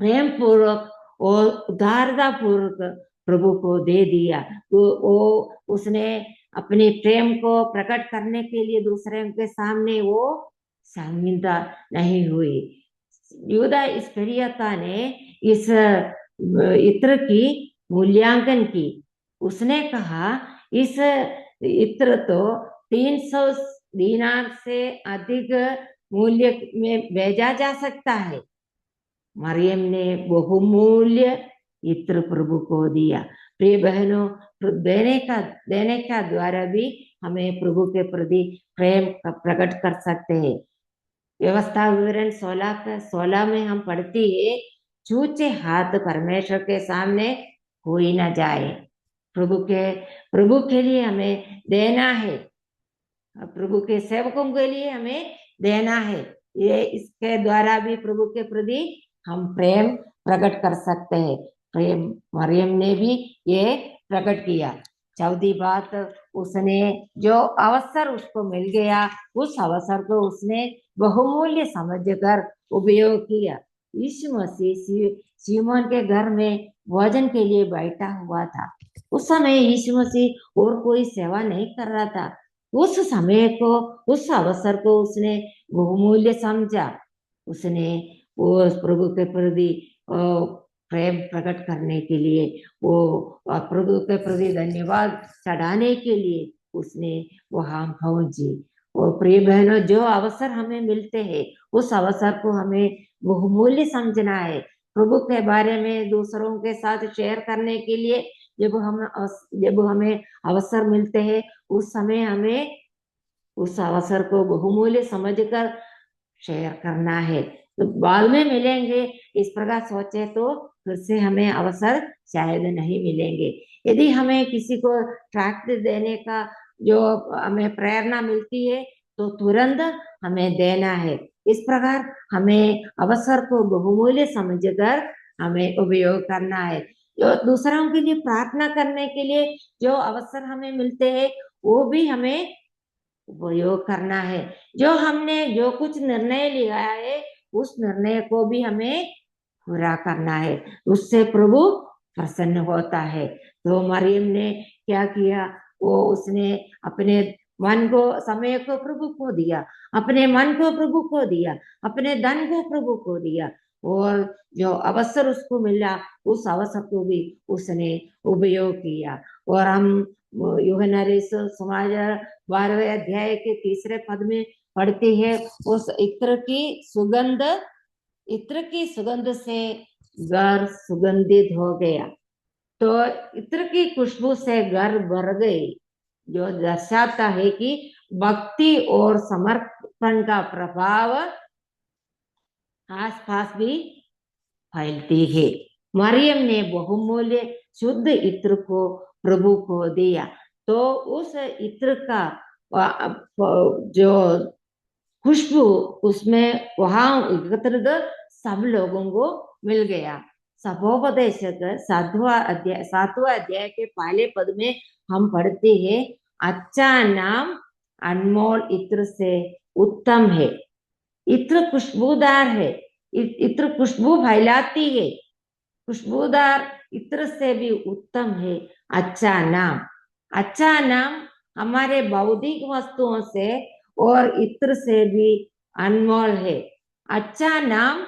प्रेम पूर्वक और उदारता पूर्वक प्रभु को दे दिया। तो उसने अपने प्रेम को प्रकट करने के लिए दूसरे के सामने वो शर्मिंदा नहीं हुई। यूदा इस्करियोता ने इस इत्र की मूल्यांकन की। उसने कहा इस इत्र तो 300 दीनार से अधिक मूल्य में बेचा जा सकता है। मरियम ने बहुमूल्य इत्र प्रभु को दिया। प्रिय बहनों, देने का द्वारा भी हमें प्रभु के प्रति प्रेम प्रकट कर सकते हैं। व्यवस्था विवरण 16 में हम पढ़ते हैं, छूचे हाथ परमेश्वर के सामने कोई ना जाए। प्रभु के लिए हमें देना है, प्रभु के सेवकों के लिए हमें देना है। ये इसके द्वारा भी प्रभु के प्रति हम प्रेम प्रकट कर सकते हैं। प्रेम मरियम ने भी ये प्रकट किया। चौथी बात, उसने जो अवसर उसको मिल गया, उस अवसर को उसने बहुमूल्य समझकर उपयोग किया। यीशु मसीह सीमोन के घर में भोजन के लिए बैठा हुआ था। उस समय यीशु मसीह और कोई सेवा नहीं कर रहा था। उस समय को, उस अवसर को उसने बहुमूल्य समझा। उसने वो प्रभु के प्रति प्रेम प्रकट करने के लिए, वो प्रभु के प्रति धन्यवाद चढ़ाने के लिए उसने वहां पहुंची। और प्रिय बहनों, जो अवसर हमें मिलते हैं उस अवसर को हमें बहुमूल्य समझना है। प्रभु के बारे में दूसरों के साथ शेयर करने के लिए जब हमें अवसर मिलते हैं, उस समय हमें उस अवसर को बहुमूल्य समझकर शेयर करना है। तो बाद में मिलेंगे इस प्रकार सोचे तो फिर से हमें अवसर शायद नहीं मिलेंगे। यदि हमें किसी को ट्रैक्ट देने का जो हमें प्रेरणा मिलती है तो तुरंत हमें देना है। इस प्रकार हमें अवसर को बहुमूल्य समझकर हमें उपयोग करना है। जो दूसरों के लिए प्रार्थना करने के लिए जो अवसर हमें मिलते हैं वो भी हमें उपयोग करना है। जो कुछ निर्णय लिया है उस निर्णय को भी हमें पूरा करना है, उससे प्रभु प्रसन्न होता है। तो मरियम ने क्या किया, उसने अपने मन को, समय को प्रभु को दिया, अपने मन को प्रभु को दिया, अपने धन को प्रभु को दिया, और जो अवसर उसको मिला उस अवसर को भी उसने उपयोग किया। और हम यूहन्ना सुसमाचार 12वें अध्याय के 3 पद में पढ़ते हैं, उस इत्र की सुगंध से घर सुगंधित हो गया। तो इत्र की खुशबू से घर भर गई, जो दर्शाता है कि भक्ति और समर्पण का प्रभाव आसपास भी फैलती है। मरियम ने बहुमूल्य शुद्ध इत्र को प्रभु को दिया, तो उस इत्र का जो खुशबू उसमें वहां एकत्रित सब लोगों को मिल गया। सभोपदेशक 7वां अध्याय के पहले पद में हम पढ़ते हैं, अच्छा नाम अनमोल इत्र से उत्तम है। इत्र खुशबूदार है, इत्र खुशबू फैलाती है, खुशबूदार इत्र से भी उत्तम है अच्छा नाम हमारे भौतिक वस्तुओं से और इत्र से भी अनमोल है। अच्छा नाम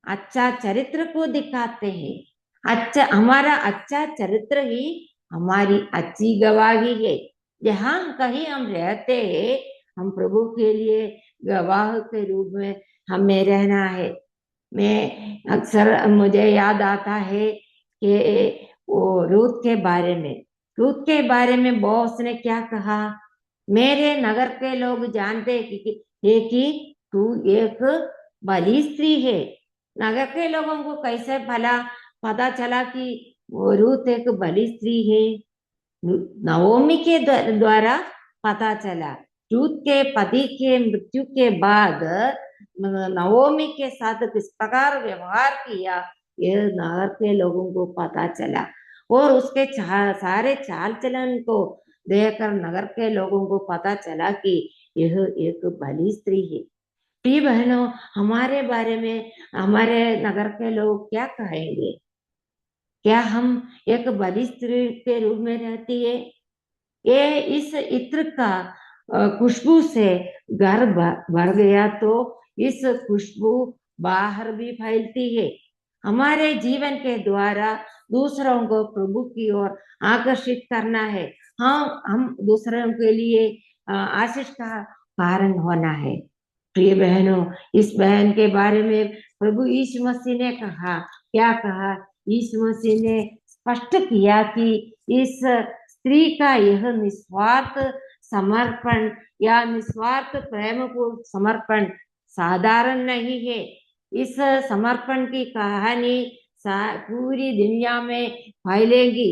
अच्छा चरित्र को दिखाते हैं। हमारा अच्छा चरित्र ही हमारी अच्छी गवाही है। जहाँ कहीं हम रहते हैं, हम प्रभु के लिए गवाह के रूप में हमें रहना है। मैं अक्सर मुझे याद आता है कि वो रूत के बारे में बॉस ने क्या कहा, मेरे नगर के लोग जानते है कि तू एक भली स्त्री है। नगर के लोगों को कैसे भला पता चला कि वो रूत एक भली स्त्री है? नवोमी के द्वारा पता चला। रूत के पति के मृत्यु के बाद नवोमी के साथ किस प्रकार व्यवहार किया, ये नगर के लोगों को पता चला। और उसके सारे चाल चलन को देखकर नगर के लोगों को पता चला कि यह एक भली स्त्री है। प्रिय बहनों, हमारे बारे में हमारे नगर के लोग क्या कहेंगे? क्या हम एक भली स्त्री के रूप में रहती है? ये इस इत्र का खुशबू से घर भर गया तो इस खुशबू बाहर भी फैलती है। हमारे जीवन के द्वारा दूसरों को प्रभु की ओर आकर्षित करना है। हम दूसरों के लिए आशीष का कारण होना है। प्रिय बहनों, इस बहन के बारे में प्रभु यीशु मसीह ने कहा, क्या कहा? यीशु मसीह ने स्पष्ट किया कि इस स्त्री का यह निस्वार्थ समर्पण या निस्वार्थ प्रेम को समर्पण साधारण नहीं है। इस समर्पण की कहानी पूरी दुनिया में फैलेगी।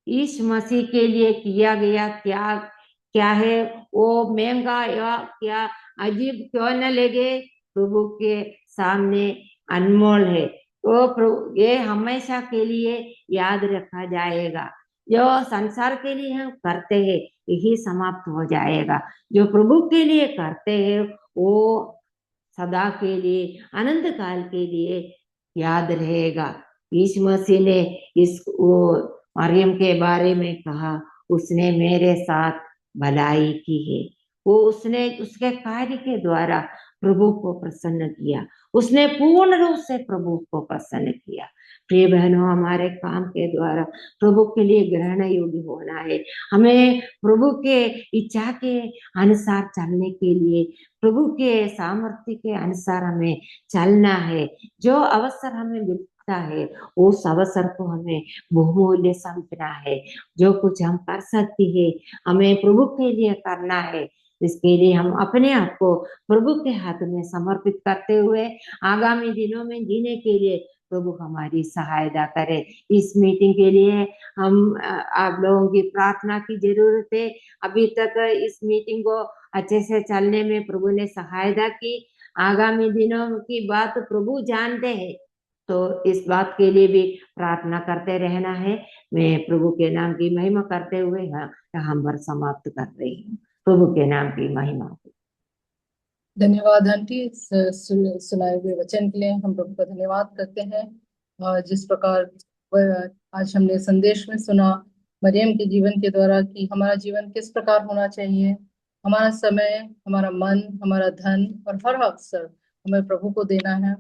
यीशु मसीह के लिए किया गया त्याग क्या है, वो महंगा या क्या अजीब क्यों न लगे, प्रभु के सामने अनमोल है। तो ये हमेशा के लिए याद रखा जाएगा। जो संसार के लिए हम करते हैं यही समाप्त हो जाएगा। जो प्रभु के लिए करते हैं वो सदा के लिए, अनंत काल के लिए याद रहेगा। यीशु मसीह ने वो मरियम के बारे में कहा, उसने मेरे साथ भलाई की है। वो उसने उसके कार्य के द्वारा प्रभु को प्रसन्न किया। उसने पूर्ण रूप से प्रभु को प्रसन्न किया। प्रिय बहनों, हमारे काम के द्वारा प्रभु के लिए ग्रहण योग्य होना है। हमें प्रभु के इच्छा के अनुसार चलने के लिए, प्रभु के सामर्थ्य के अनुसार हमें चलना है। जो अवसर हमें मिलता है उस अवसर को हमें बहुमूल्य समझना है। जो कुछ हम कर सकते हैं हमें प्रभु के लिए करना है। इसके लिए हम अपने आप को प्रभु के हाथ में समर्पित करते हुए आगामी दिनों में जीने के लिए प्रभु हमारी सहायता करे। इस मीटिंग के लिए हम आप लोगों की प्रार्थना की जरूरत है। अभी तक इस मीटिंग को अच्छे से चलने में प्रभु ने सहायता की। आगामी दिनों की बात प्रभु जानते हैं, तो इस बात के लिए भी प्रार्थना करते रहना है। मैं प्रभु के नाम की महिमा करते हुए यहाँ पर समाप्त कर रही हूँ। प्रभु के नाम की महिमा। धन्यवाद आंटी, सुनाए हुए वचन के लिए हम प्रभु का धन्यवाद करते हैं। और जिस प्रकार आज हमने संदेश में सुना मरियम के जीवन के द्वारा कि हमारा जीवन किस प्रकार होना चाहिए, हमारा समय, हमारा मन, हमारा धन और हर अवसर हमें प्रभु को देना है।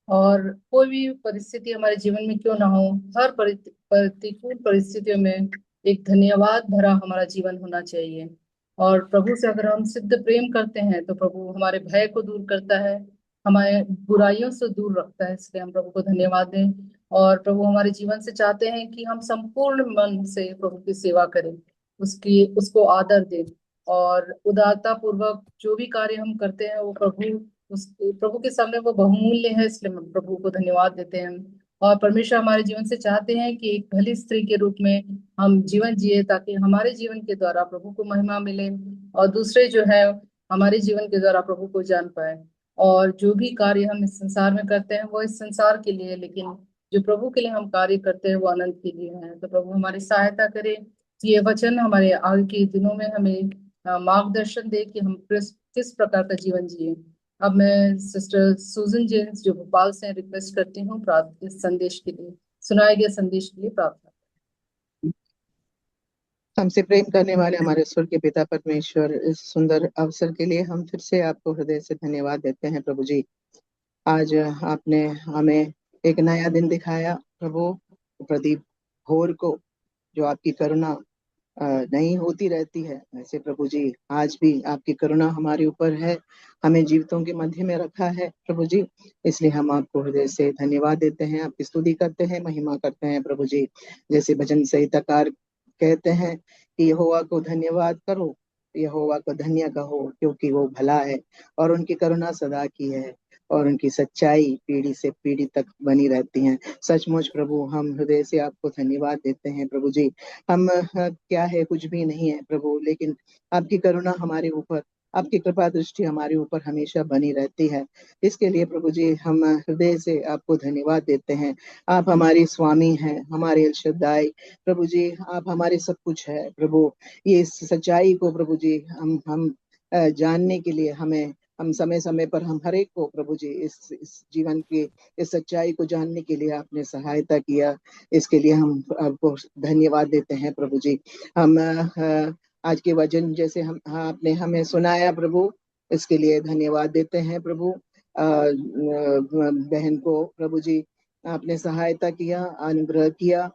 और कोई भी परिस्थिति हमारे जीवन में क्यों ना हो, हर प्रतिकूल परिस्थितियों में एक धन्यवाद भरा हमारा जीवन होना चाहिए। और प्रभु से अगर हम सिद्ध प्रेम करते हैं तो प्रभु हमारे भय को दूर करता है, हमारे बुराइयों से दूर रखता है। इसलिए हम प्रभु को धन्यवाद दें। और प्रभु हमारे जीवन से चाहते हैं कि हम संपूर्ण मन से प्रभु की सेवा करें, उसको आदर दें और उदारता पूर्वक जो भी कार्य हम करते हैं वो प्रभु के सामने वो बहुमूल्य है। इसलिए हम प्रभु को धन्यवाद देते हैं। और परमेश्वर हमारे जीवन से चाहते हैं कि एक भली स्त्री के रूप में हम जीवन जिए, ताकि हमारे जीवन के द्वारा प्रभु को महिमा मिले और दूसरे जो है हमारे जीवन के द्वारा प्रभु को जान पाए। और जो भी कार्य हम इस संसार में करते हैं वो इस संसार के लिए, लेकिन जो प्रभु के लिए हम कार्य करते हैं वो अनंत के लिए है। तो प्रभु हमारी सहायता करे, ये वचन हमारे आगे के दिनों में हमें मार्गदर्शन दे कि हम किस प्रकार का जीवन जिए। अब मैं सिस्टर सुजन जेम्स जो भोपाल से रिक्वेस्ट करती हूँ इस संदेश के लिए, सुनाए गए संदेश के लिए प्रार्थना। हमसे प्रेम करने वाले हमारे स्वर्गीय पिता परमेश्वर, इस सुंदर अवसर के लिए हम फिर से आपको हृदय से धन्यवाद देते हैं। प्रभु जी, आज आपने हमें एक नया दिन दिखाया प्रभु, प्रदीप भोर को, जो आपकी करुणा नहीं होती रहती है, ऐसे प्रभु जी आज भी आपकी करुणा हमारे ऊपर है, हमें जीवितों के मध्य में रखा है प्रभु जी। इसलिए हम आपको हृदय से धन्यवाद देते हैं, आपकी स्तुति करते हैं, महिमा करते हैं प्रभु जी। जैसे भजन संहिताकार कहते हैं कि यहोवा को धन्यवाद करो, यहोवा को धन्य कहो, क्योंकि वो भला है और उनकी करुणा सदा की है और उनकी सच्चाई पीढ़ी से पीढ़ी तक बनी रहती है। सचमुच प्रभु हम हृदय से आपको धन्यवाद देते हैं प्रभु जी। हम क्या है, कुछ भी नहीं है प्रभु, लेकिन आपकी करुणा हमारे ऊपर, आपकी कृपा दृष्टि हमारे ऊपर हमेशा बनी रहती है। इसके लिए प्रभु जी हम हृदय से आपको धन्यवाद देते हैं। आप हमारे स्वामी हैं, हमारे एल शद्दाई प्रभु जी, आप हमारे सब कुछ है प्रभु। ये सच्चाई को प्रभु जी हम जानने के लिए हम समय समय पर हम हर एक को प्रभु जी इस जीवन की इस सच्चाई को जानने के लिए आपने सहायता किया। इसके लिए हम आपको धन्यवाद देते हैं प्रभु जी। हम आज के वचन जैसे आपने हमें सुनाया प्रभु, इसके लिए धन्यवाद देते हैं प्रभु। बहन को प्रभु जी आपने सहायता किया, अनुग्रह किया,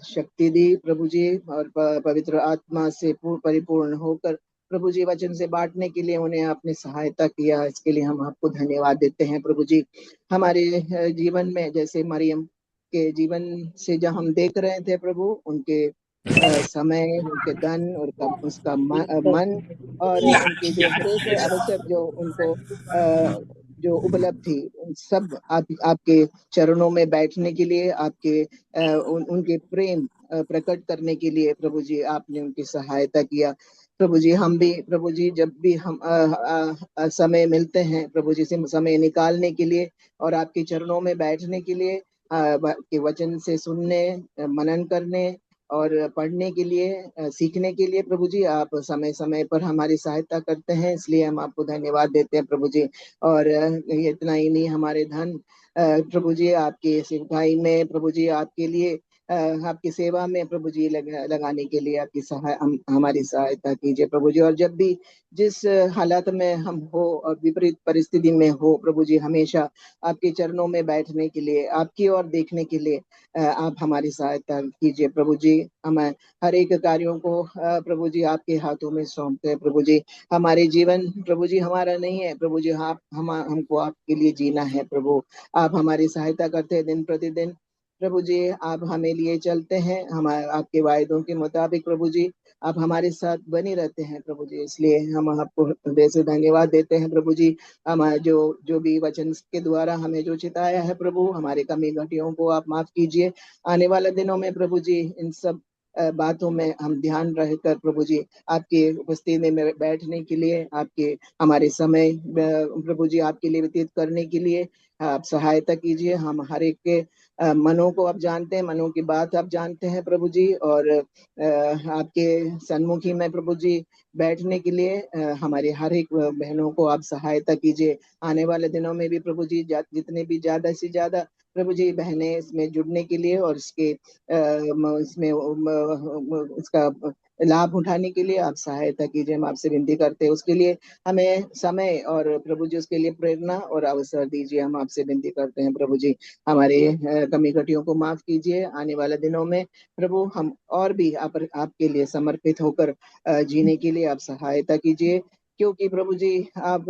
शक्ति दी प्रभु जी, और पवित्र आत्मा से परिपूर्ण होकर प्रभु जी वचन से बांटने के लिए उन्हें आपने सहायता किया। इसके लिए हम आपको धन्यवाद देते हैं प्रभु जी। हमारे जीवन में जैसे मरियम के जीवन से जब हम देख रहे थे प्रभु, उनके समय, उनके धन और उसका मन और उनके जो हर एक आवश्यक जो उनको जो उपलब्धि सब आपके चरणों में बैठने के लिए, आपके उनके प्रेम प्रकट करने के लिए प्रभु जी आपने उनकी सहायता किया प्रभु जी। हम भी प्रभु जी जब भी हम समय मिलते हैं प्रभु जी से समय निकालने के लिए और आपके चरणों में बैठने के लिए, के वचन से सुनने, मनन करने और पढ़ने के लिए, सीखने के लिए प्रभु जी आप समय समय पर हमारी सहायता करते हैं। इसलिए हम आपको धन्यवाद देते हैं प्रभु जी। और ये इतना ही नहीं, हमारे धन प्रभु जी आपके सेवकाई में प्रभु जी आपके लिए आपकी सेवा में प्रभु जी लगाने के लिए आपकी हमारी सहायता कीजिए प्रभु जी। और जब भी जिस हालात में हम हो और विपरीत परिस्थिति में हो प्रभु जी, हमेशा आपके चरणों में बैठने के लिए, आपकी ओर देखने के लिए आप हमारी सहायता कीजिए प्रभु जी। हम हर एक कार्यों को प्रभु जी आपके हाथों में सौंपते हैं प्रभु जी। हमारे जीवन प्रभु जी हमारा नहीं है प्रभु जी, हमको आपके लिए जीना है प्रभु। आप हमारी सहायता करते हैं दिन प्रतिदिन प्रभु जी। आप हमें लिए चलते हैं, हम आपके वायदों के मुताबिक प्रभु जी आप हमारे साथ बने रहते हैं प्रभु जी। इसलिए हम आपको हृदय से धन्यवाद देते हैं प्रभु जी। हम जो भी वचन के द्वारा हमें जो चिताया है प्रभु, हमारे कमी घटियों को आप माफ कीजिए। आने वाले दिनों में प्रभु जी इन सब बातों में हम ध्यान रहकर प्रभु जी आपके उपस्थिति में बैठने के लिए, आपके हमारे समय प्रभु जी आपके लिए व्यतीत करने के लिए आप सहायता कीजिए। हम हर एक के मनों को आप जानते हैं, मनों की बात आप जानते हैं प्रभु जी। और आपके सन्मुखी में प्रभु जी बैठने के लिए हमारे हर एक बहनों को आप सहायता कीजिए। आने वाले दिनों में भी प्रभु जी जितने भी ज्यादा से ज्यादा प्रभु जी बहनें इसमें जुड़ने के लिए और इसमें इसका लाभ उठाने के लिए आप सहायता कीजिए। हम आपसे विनती करते हैं, उसके लिए हमें समय और प्रभु जी उसके लिए प्रेरणा और अवसर दीजिए। हम आपसे विनती करते हैं प्रभु जी, हमारे कमी घटियों को माफ कीजिए। आने वाले दिनों में प्रभु हम और भी आपके लिए समर्पित होकर जीने के लिए आप सहायता कीजिए। क्योंकि प्रभु जी आप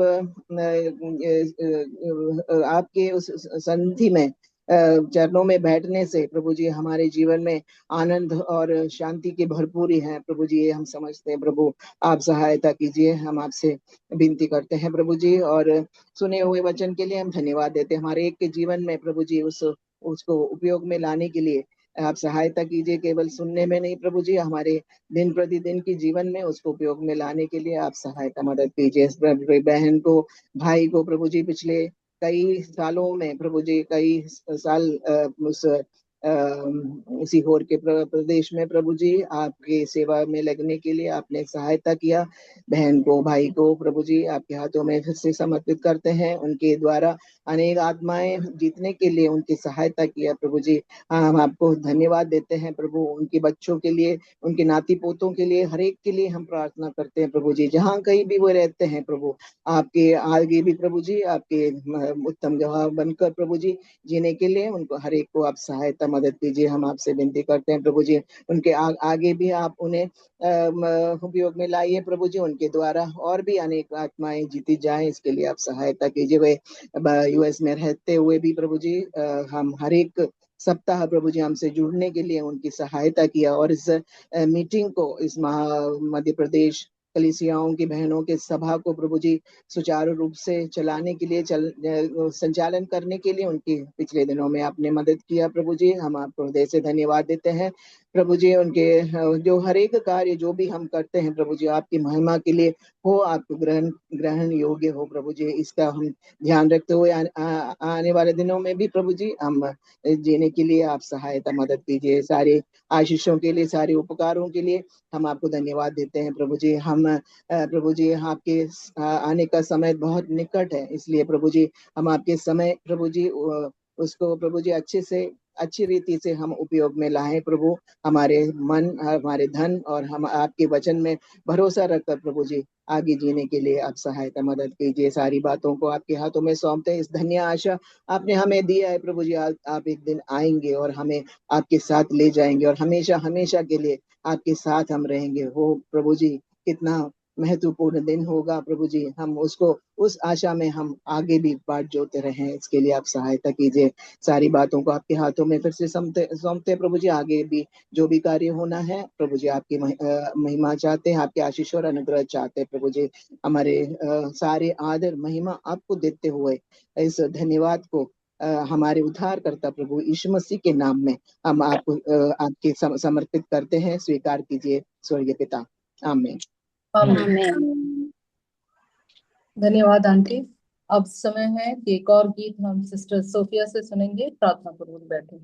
आपके उस संधि में चरणों में बैठने से प्रभु जी हमारे जीवन में आनंद और शांति की भरपूरी है प्रभु जी, ये हम समझते हैं प्रभु। आप सहायता कीजिए, हम आपसे विनती करते हैं प्रभु जी। और सुने हुए वचन के लिए हम धन्यवाद देते हैं। हमारे एक के जीवन में प्रभु जी उसको उपयोग में लाने के लिए आप सहायता कीजिए। केवल सुनने में नहीं प्रभु जी, हमारे दिन प्रतिदिन की जीवन में उसको उपयोग में लाने के लिए आप सहायता मदद कीजिए। बहन को, भाई को प्रभु जी पिछले कई सालों में प्रभु जी कई साल उसी होर के प्रदेश में प्रभु जी आपकी सेवा में लगने के लिए आपने सहायता किया। बहन को, भाई को प्रभु जी आपके हाथों में फिर से समर्पित करते हैं। उनके द्वारा अनेक आत्माएं जीतने के लिए उनकी सहायता किया प्रभु जी। हम आपको धन्यवाद देते हैं प्रभु। उनके बच्चों के लिए, उनके नाती पोतों के लिए, हर एक के लिए हम प्रार्थना करते हैं प्रभु जी। जहाँ कहीं भी वो रहते हैं प्रभु, आपके आगे भी प्रभु जी आपके उत्तम गवाह बनकर प्रभु जी जीने के लिए उनको हर एक को आप सहायता मदद कीजिए, हम आपसे विनती करते हैं प्रभु जी। उनके आगे भी आप उन्हें उपयोग में लाइए प्रभु जी, उनके द्वारा और भी अनेक आत्माएं जीती जाएं, इसके लिए आप सहायता कीजिए। वे यूएस में रहते हुए भी प्रभु जी हम हर एक सप्ताह प्रभु जी हमसे जुड़ने के लिए उनकी सहायता किया, और इस मीटिंग को, इस मध्य प्रदेश कलीसियाओं की बहनों के सभा को प्रभु जी सुचारू रूप से चलाने के लिए संचालन करने के लिए उनकी पिछले दिनों में आपने मदद किया प्रभु जी। हम आपको हृदय से धन्यवाद देते हैं प्रभु जी। उनके जो हर एक कार्य जो भी हम करते हैं प्रभु जी आपकी महिमा के लिए हो, आपको ग्रहण योग्य हो प्रभु जी, इसका हम ध्यान रखते हुए आने वाले दिनों में भी प्रभु जी हम जीने के लिए आप सहायता मदद कीजिए। सारे आशीषों के लिए, सारे उपकारों के लिए हम आपको धन्यवाद देते हैं प्रभु जी। हम प्रभु जी आपके आने का समय बहुत निकट है, इसलिए प्रभु जी हम आपके समय प्रभु जी उसको प्रभु जी अच्छी रीति से हम उपयोग में लाएं प्रभु। हमारे मन, हमारे धन और हम आपके वचन में भरोसा रखकर प्रभु जी आगे जीने के लिए आप सहायता मदद कीजिए। सारी बातों को आपके हाथों में सौंपते हैं। इस धन्य आशा आपने हमें दिया है प्रभु जी, आप एक दिन आएंगे और हमें आपके साथ ले जाएंगे और हमेशा हमेशा के लिए आपके साथ हम रहेंगे। वो प्रभु जी कितना महत्वपूर्ण दिन होगा प्रभु जी, हम उसको उस आशा में हम आगे भी बाट जोते रहें, इसके लिए आप सहायता कीजिए। सारी बातों को आपके हाथों में फिर से सौंपते प्रभु जी। आगे भी जो भी कार्य होना है प्रभु जी आपकी महिमा चाहते हैं, आपके आशीष और अनुग्रह चाहते हैं प्रभु जी। हमारे सारे आदर महिमा आपको देते हुए इस धन्यवाद को हमारे उद्धारकर्ता प्रभु यीशु मसीह के नाम में हम आपको आपके समर्पित करते हैं। स्वीकार कीजिए स्वर्गीय पिता, आमीन। धन्यवाद आंटी। अब समय है कि एक और गीत हम सिस्टर सोफिया से सुनेंगे। प्रार्थना पूर्वक बैठे।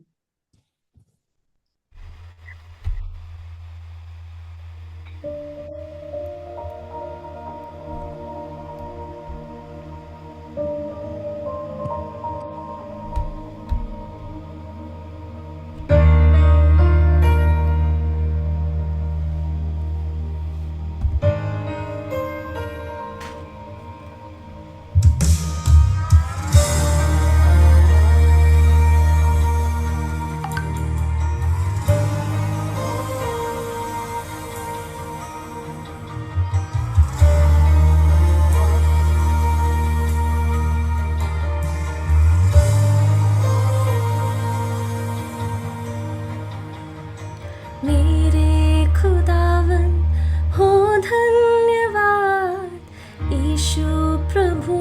प्रभु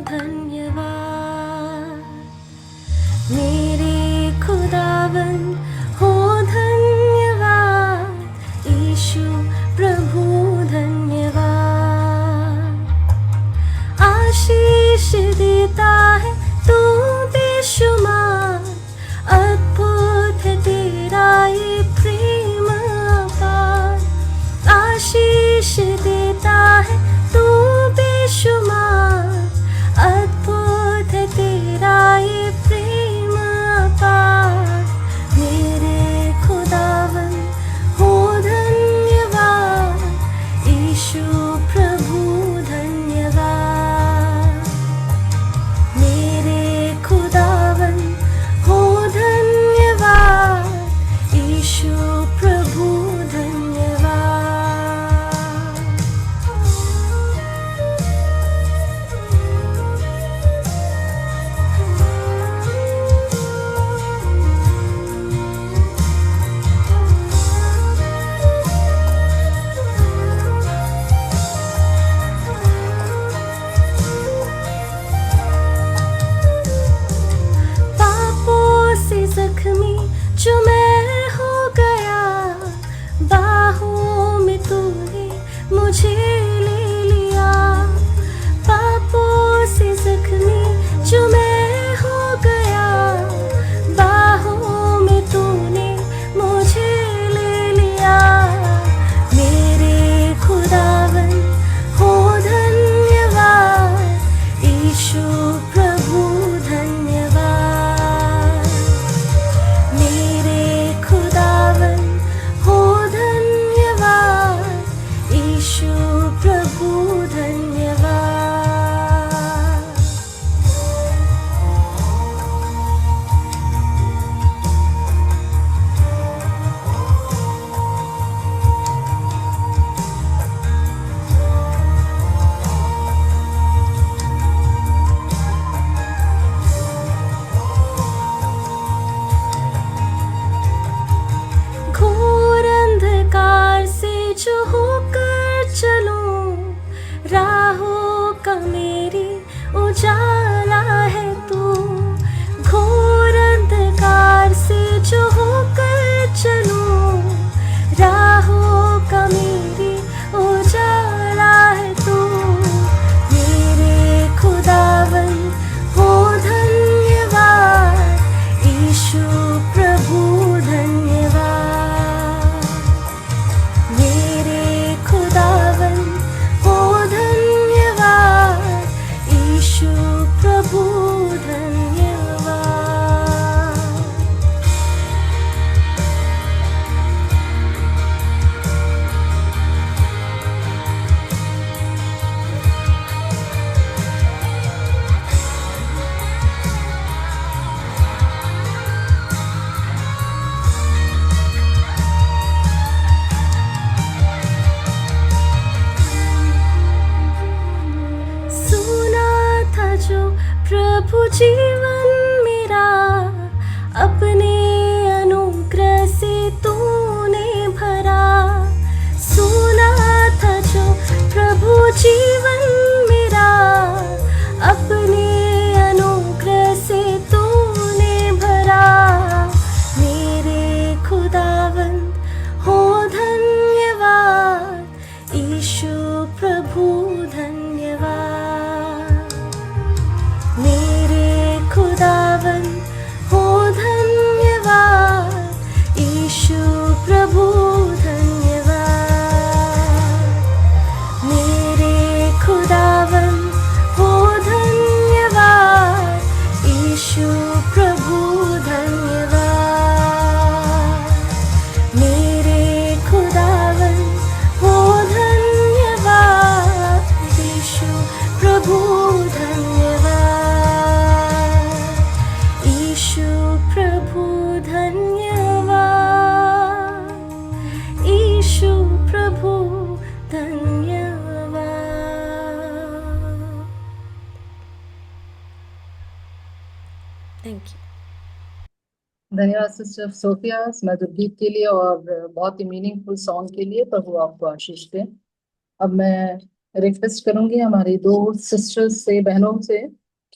धन्यवाद। मेरे जीवन मेरा अपने अनुग्रह से तूने भरा। सुना था जो प्रभु जीवन मेरा अपने अनुग्रह से तूने भरा। मेरे खुदावंद हो धन्यवाद, यीशु प्रभु धन्यवाद। मेरे खुदावंद हो धन्यवाद, यीशु प्रभु धन्यवाद। मेरे खुदावंद हो धन्यवाद, यीशु प्रभु धन्यवाद। मेरे खुदावंद हो धन्यवाद, यीशु प्रभु धन्यवाद। यीशु प्रभु धन्यवाद, यीशु प्रभु धन्यवाद। Thank you. धन्यवाद सिस्टर सोफिया इस मधुर गीत के लिए और बहुत ही मीनिंगफुल सॉन्ग के लिए। प्रभु आपको आशीष दे। अब मैं रिक्वेस्ट करूंगी हमारी दो सिस्टर्स से, बहनों से,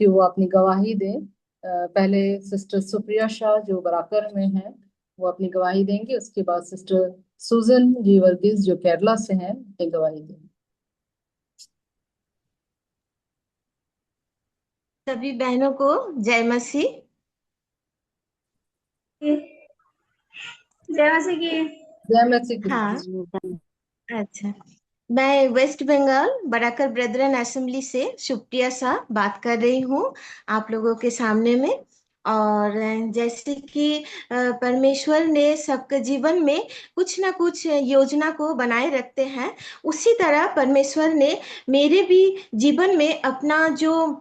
कि वो अपनी गवाही दें। पहले सिस्टर सुप्रिया शाह जो बराकर में हैं वो अपनी गवाही देंगे। उसके बाद सिस्टर सुजन जी वर्गीस जो केरला से हैं अपनी गवाही देंगे। सभी बहनों को जय मसीह। जय मसीह की। जय मसीह। हाँ, अच्छा। मैं वेस्ट बंगाल बराकर ब्रदरन असेंबली से सुप्रिया शाह बात कर रही हूँ आप लोगों के सामने में। और जैसे कि परमेश्वर ने सबके जीवन में कुछ ना कुछ योजना को बनाए रखते हैं, उसी तरह परमेश्वर ने मेरे भी जीवन में अपना जो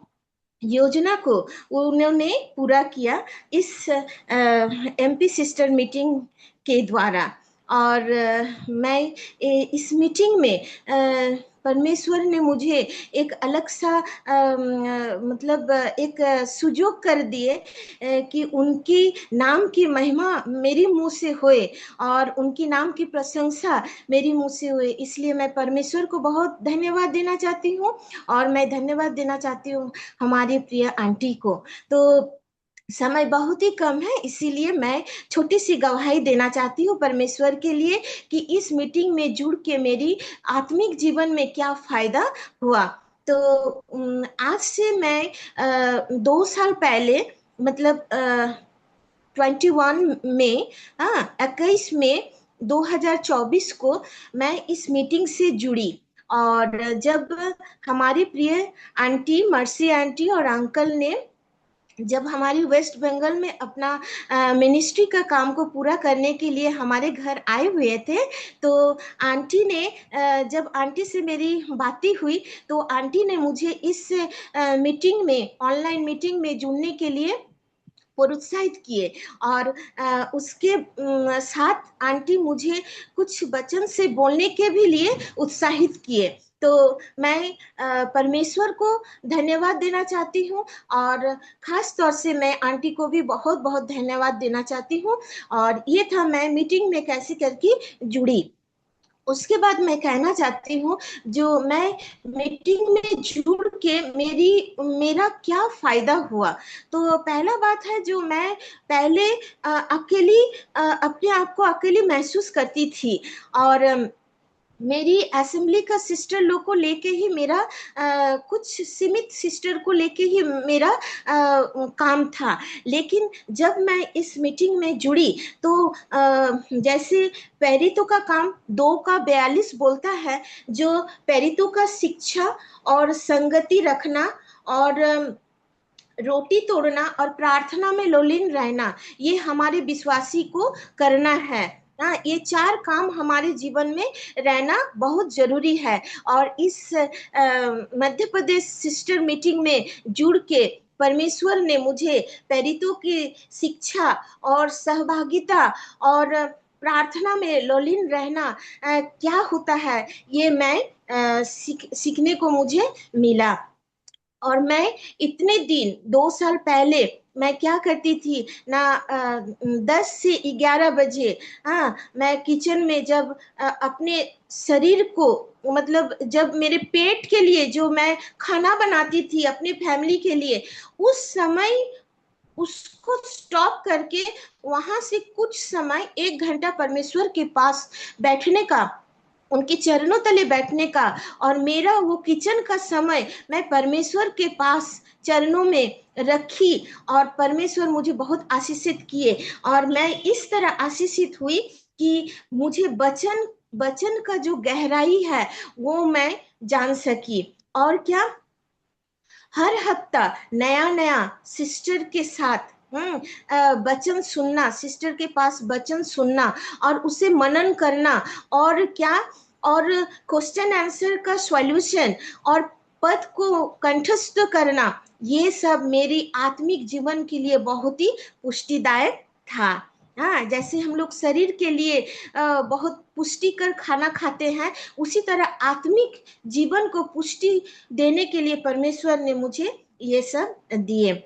योजना को उन्होंने पूरा किया इस एमपी सिस्टर मीटिंग के द्वारा। और मैं इस मीटिंग में परमेश्वर ने मुझे एक अलग सा मतलब एक सुजोग कर दिए कि उनकी नाम की महिमा मेरे मुंह से होए और उनकी नाम की प्रशंसा मेरी मुंह से हुए। इसलिए मैं परमेश्वर को बहुत धन्यवाद देना चाहती हूँ। और मैं धन्यवाद देना चाहती हूँ हमारी प्रिय आंटी को। तो समय बहुत ही कम है, इसीलिए मैं छोटी सी गवाही देना चाहती हूँ परमेश्वर के लिए कि इस मीटिंग में जुड़ के मेरी आत्मिक जीवन में क्या फायदा हुआ। तो आज से मैं 2 साल पहले मतलब 21 में 21 में 2024 को मैं इस मीटिंग से जुड़ी। और जब हमारी प्रिय आंटी मर्सी आंटी और अंकल ने जब हमारी वेस्ट बंगाल में अपना मिनिस्ट्री का काम को पूरा करने के लिए हमारे घर आए हुए थे, तो आंटी ने जब आंटी से मेरी बातें हुई तो आंटी ने मुझे इस मीटिंग में, ऑनलाइन मीटिंग में जुड़ने के लिए प्रोत्साहित किए। और उसके साथ आंटी मुझे कुछ वचन से बोलने के भी लिए उत्साहित किए। तो मैं परमेश्वर को धन्यवाद देना चाहती हूँ और खास तौर से मैं आंटी को भी बहुत बहुत धन्यवाद देना चाहती हूँ। और ये था मैं मीटिंग में कैसे करके जुड़ी। उसके बाद मैं कहना चाहती हूँ जो मैं मीटिंग में जुड़ के मेरा क्या फायदा हुआ। तो पहला बात है जो मैं पहले अकेली अपने आप को अकेली महसूस करती थी और मेरी असेंबली का सिस्टर लोग को लेके ही मेरा कुछ सीमित सिस्टर को लेके ही मेरा काम था। लेकिन जब मैं इस मीटिंग में जुड़ी तो जैसे पैरितो का काम 2:42 बोलता है, जो पैरितो का शिक्षा और संगति रखना और रोटी तोड़ना और प्रार्थना में लोलीन रहना, ये हमारे विश्वासी को करना है। ये 4 काम हमारे जीवन में रहना बहुत जरूरी है। और इस मध्य प्रदेश सिस्टर मीटिंग में जुड़ के परमेश्वर ने मुझे पैरितो की शिक्षा और सहभागिता और प्रार्थना में लोलीन रहना क्या होता है ये मैं सीखने को मुझे मिला। और मैं इतने दिन 2 साल पहले मैं क्या करती थी ना, 10 से 11 बजे, हाँ, मैं किचन में जब अपने शरीर को, मतलब जब मेरे पेट के लिए जो मैं खाना बनाती थी अपने फैमिली के लिए, उस समय उसको स्टॉप करके वहां से कुछ समय 1 घंटा परमेश्वर के पास बैठने का, उनके चरणों तले बैठने का, और मेरा वो किचन का समय मैं परमेश्वर के पास चरणों में रखी, और परमेश्वर मुझे बहुत आशीषित किए, और मैं इस तरह आशीषित हुई कि मुझे वचन वचन का जो गहराई है वो मैं जान सकी। और क्या, हर हफ्ता नया नया सिस्टर के साथ वचन सुनना, सिस्टर के पास वचन सुनना और उसे मनन करना, और क्या, और क्वेश्चन आंसर का सॉल्यूशन और पद को कंठस्थ करना, ये सब मेरी आत्मिक जीवन के लिए बहुत ही पुष्टिदायक था। हाँ, जैसे हम लोग शरीर के लिए बहुत पुष्टिकर खाना खाते हैं, उसी तरह आत्मिक जीवन को पुष्टि देने के लिए परमेश्वर ने मुझे ये सब दिए।